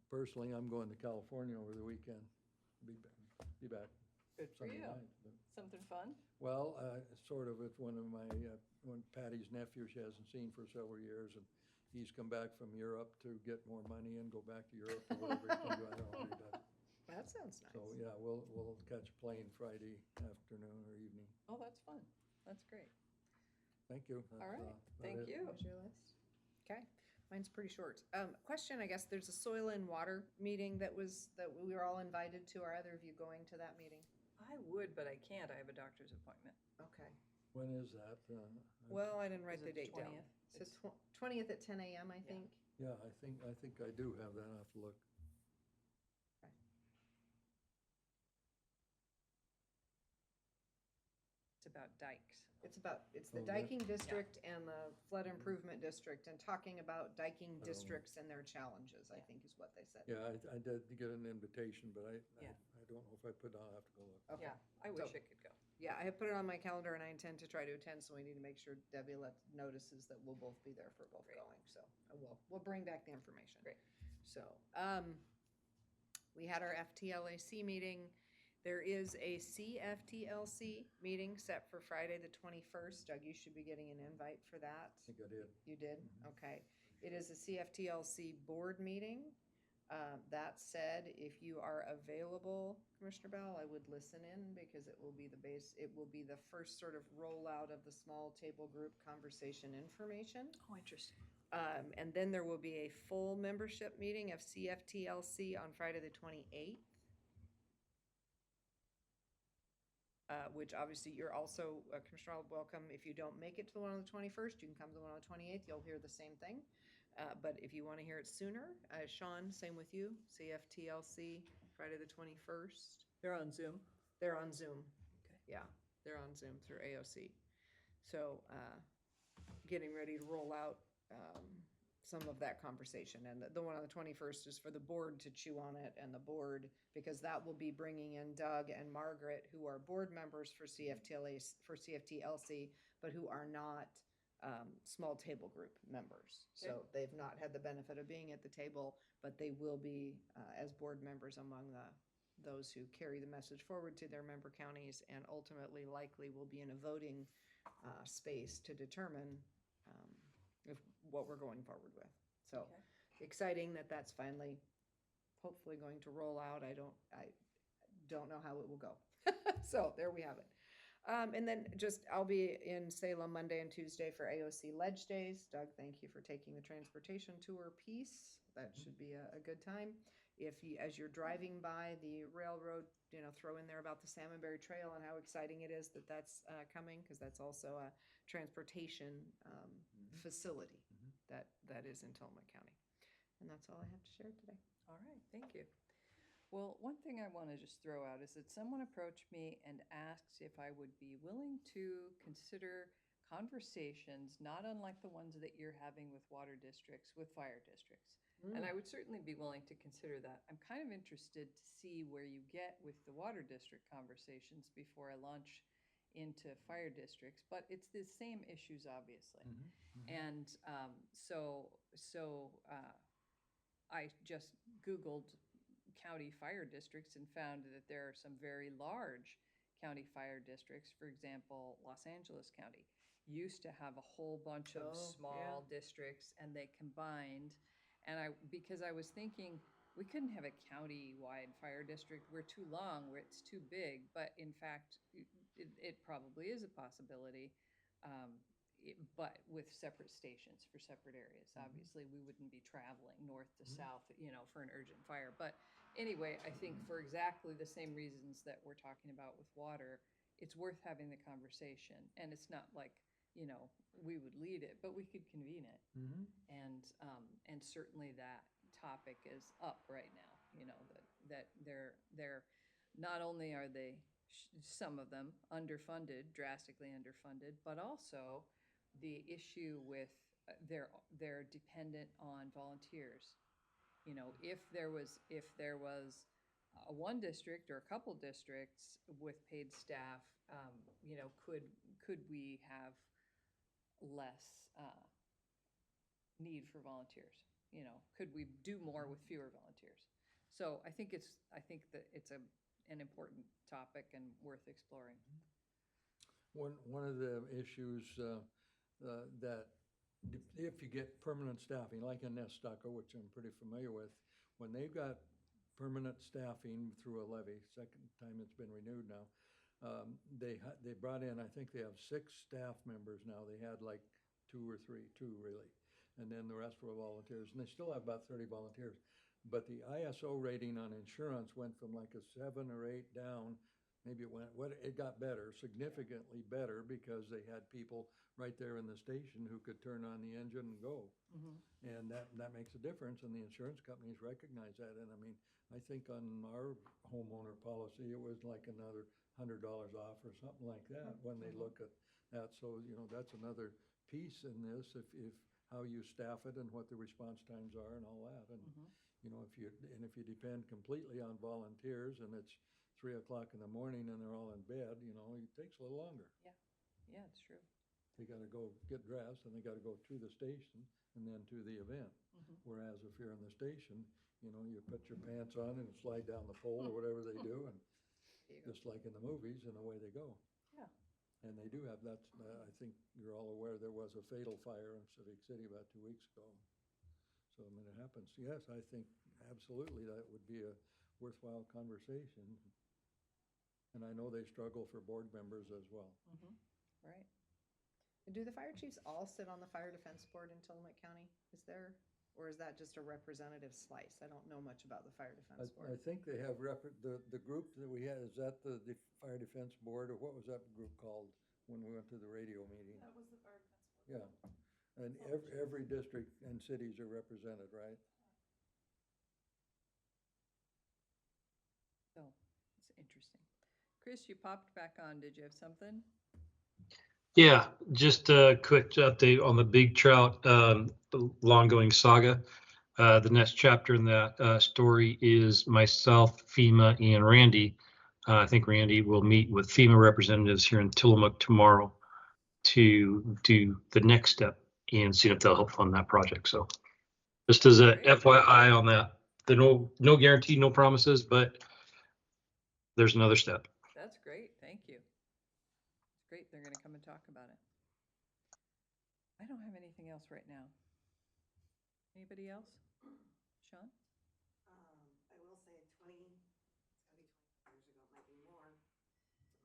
personally, I'm going to California over the weekend. Be back. Good for Sunday you. night, but- Something fun? Well, sort of. It's one of my, one Patty's nephew she hasn't seen for several years, and he's come back from Europe to get more money and go back to Europe or whatever he can do. I don't know what he does. That sounds nice. So, yeah, we'll catch a plane Friday afternoon or evening. Oh, that's fun. That's great. Thank you. All That's, right, about thank it. you. What was your list? Okay, mine's pretty short. Question, I guess, there's a soil and water meeting that we were all invited to. Are either of you going to that meeting? I would, but I can't. I have a doctor's appointment. Okay. When is that? Well, I didn't write Is the it date down. 20th? It's 20th at 10 a.m., I think. Yeah, I think I do have that. I'll have to look. It's about dikes. It's the Oh, that- diking district and the flood improvement district, and talking about diking districts and their challenges, I think is what they said. Yeah, I did get an invitation, but Yeah. I don't know if I put it on. I'll have to go look. Okay. Yeah, I wish it could go. Yeah, I have put it on my calendar and I intend to try to attend, so we need to make sure Debbie notices that we'll both be there if we're both Great. going, so we'll bring back the information. Great. So, we had our FTLAC meeting. There is a CFTLC meeting set for Friday, the 21st. Doug, you should be getting an invite for that. I think I did. You did? Okay. It is a CFTLC board meeting. That said, if you are available, Commissioner Bell, I would listen in because it will be the first sort of rollout of the small table group conversation information. Oh, interesting. And then there will be a full membership meeting of CFTLC on Friday, the 28th. Which obviously you're also, Commissioner Arnold, welcome. If you don't make it to the one on the 21st, you can come to the one on the 28th. You'll hear the same thing. But if you want to hear it sooner, Sean, same with you. CFTLC, Friday the 21st. They're on Zoom. They're on Zoom. Okay. Yeah, they're on Zoom through AOC. So getting ready to roll out some of that conversation. And the one on the 21st is for the board to chew on it, and the board, because that will be bringing in Doug and Margaret, who are board members for CFTLC, but who are not small table group members. So Okay. they've not had the benefit of being at the table, but they will be as board members among those who carry the message forward to their member counties, and ultimately likely will be in a voting space to determine if what we're going forward with. So Okay. exciting that that's finally hopefully going to roll out. I don't know how it will go. So there we have it. And then I'll be in Salem Monday and Tuesday for AOC Ledge Days. Doug, thank you for taking the transportation tour piece. That should be a good time. If you, as you're driving by the railroad, throw in there about the Salmonberry Trail and how exciting it is that that's coming, because that's also a transportation facility that is in Tillamook County. And that's all I have to share today. All right, thank you. Well, one thing I want to just throw out is that someone approached me and asked if I would be willing to consider conversations, not unlike the ones that you're having with water districts, with fire districts. And I would certainly be willing to consider that. I'm kind of interested to see where you get with the water district conversations before I launch into fire districts, but it's the same issues, obviously. And I just Googled county fire districts and found that there are some very large county fire districts. For example, Los Angeles County used to have a whole bunch of Oh, yeah. small districts, and they combined. And because I was thinking, we couldn't have a county-wide fire district. We're too long, it's too big. But in fact, it probably is a possibility. But with separate stations for separate areas. Obviously, we wouldn't be traveling north to south, for an urgent fire. But anyway, I think for exactly the same reasons that we're talking about with water, it's worth having the conversation. And it's not like, we would lead it, but we could convene it. And certainly that topic is up right now, that they're not only are they, some of them underfunded, drastically underfunded, but also the issue with they're dependent on volunteers. If there was one district or a couple districts with paid staff, could we have less need for volunteers? Could we do more with fewer volunteers? So I think that it's an important topic and worth exploring. One of the issues that if you get permanent staffing, like in Nestucco, which I'm pretty familiar with, when they've got permanent staffing through a levy, second time it's been renewed now, they brought in, I think they have 6 staff members now. They had like 2 really. And then the rest were volunteers, and they still have about 30 volunteers. But the ISO rating on insurance went from like a 7 or 8 down. Maybe it got better, significantly better, because they had people right there in the station who could turn on the engine and go. And that makes a difference, and the insurance companies recognize that. And I mean, I think on our homeowner policy, it was like another $100 off or something like that when they look at that. So, that's another piece in this, if how you staff it and what the response times are and all that. And, if you depend completely on volunteers and it's 3 o'clock in the morning and they're all in bed, it takes a little longer. Yeah, it's true. They gotta go get dressed and they gotta go to the station and then to the event. Whereas if you're in the station, you put your pants on and slide down the pole or whatever they do, and just like in the movies, and away they go. Yeah. And they do have that, I think you're all aware, there was a fatal fire in Civic City about 2 weeks ago. So, I mean, it happens. Yes, I think absolutely that would be a worthwhile conversation. And I know they struggle for board members as well. Right. Do the fire chiefs all sit on the fire defense board in Tillamook County? Or is that just a representative slice? I don't know much about the fire defense I board. think they have the group that we had, is that the Fire Defense Board, or what was that group called when we went to the radio meeting? That was the fire defense board. Yeah, and every district and cities are represented, right? So it's interesting. Chris, you popped back on. Did you have something? Yeah, just a quick update on the Big Trout, the long-going saga. The next chapter in that story is myself, FEMA, and Randy. I think Randy will meet with FEMA representatives here in Tillamook tomorrow to do the next step and see if they'll help fund that project. So just as a FYI on that, there no guarantee, no promises, but there's another step. That's great. Thank you. It's great. They're going to come and talk about it. I don't have anything else right now. Anybody else? Sean? I will say 20, it's gotta be 20 years ago, it might be more.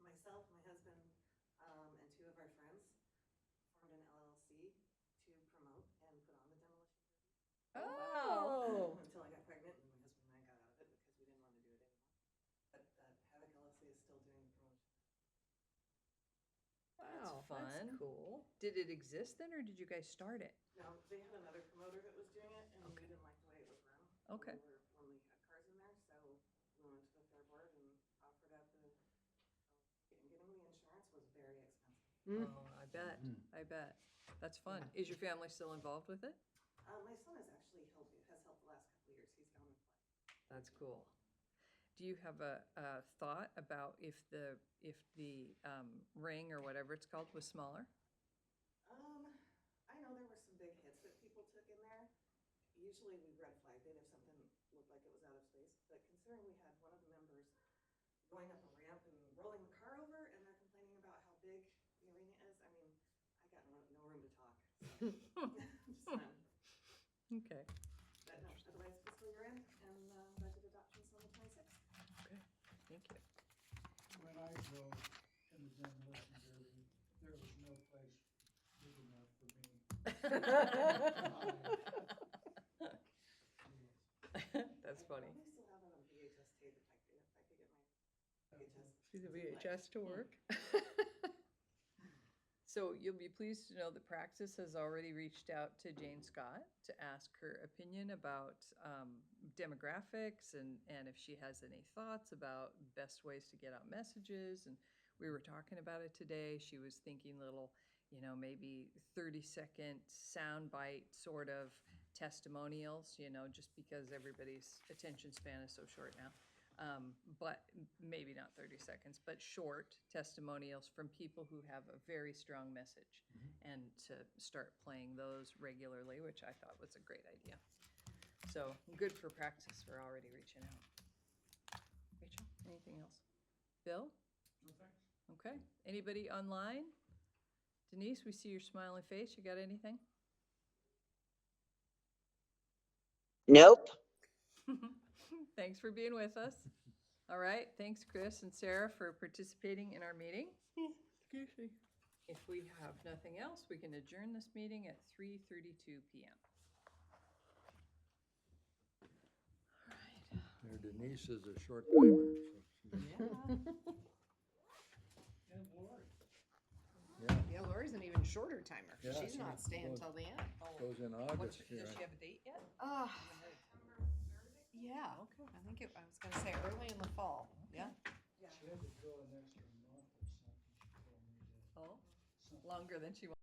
Myself, my husband, and 2 of our friends formed an LLC to promote and put on the demolition. Oh. Until I got pregnant and my husband and I got out of it because we didn't want to do it anymore. But Havoc LLC is still doing the promotion. That's fun. That's cool. Did it exist then, or did you guys start it? No, they had another promoter that was doing it and we didn't like the way it was run. Okay. When we had cars in there, so we Oh, I bet, I bet. That's fun. Is your family still involved with it? My son has actually helped the last couple of years. He's gone and played. That's cool. Do you have a thought about if the ring or whatever it's called was smaller? I know there were some big hits that people took in there. Usually we red flagged it if something looked like it was out of space, but considering we had one of the members going up a ramp and rolling the car over, and they're complaining about how big the arena is, I mean, I got no room to talk. So. Just fun. Okay. But no, otherwise fiscal year end and budget adoption's on the 26th. Okay, thank you. When I drove in the demolition derby, there was no place big enough for me. That's funny. I still have it on VHS tape if I could get my VHS. See the VHS to work. So you'll be pleased to know that Praxis has already reached out to Jane Scott to ask her opinion about demographics and if she has any thoughts about best ways to get out messages. And we were talking about it today. She was thinking little, maybe 30-second soundbite sort of testimonials, just because everybody's attention span is so short now. But maybe not 30 seconds, but short testimonials from people who have a very strong message, and to start playing those regularly, which I thought was a great idea. So good for Praxis for already reaching out. Rachel, anything else? Bill? No thanks. Okay. Anybody online? Denise, we see your smiling face. You got anything? Nope. Thanks for being with us. All right, thanks Chris and Sarah for participating in our meeting. Excuse me. If we have nothing else, we can adjourn this meeting at 3:32 p.m. All right. There, Denise is a short timer, so And Lori, Yeah, Lori's an even shorter timer. Yeah, She's she not staying goes- till the end. goes in What's, August does here. she have a date yet? Yeah, okay. I think I was gonna say early in the fall. Yeah. she had to go an extra month or something, she told me Oh, that. longer than she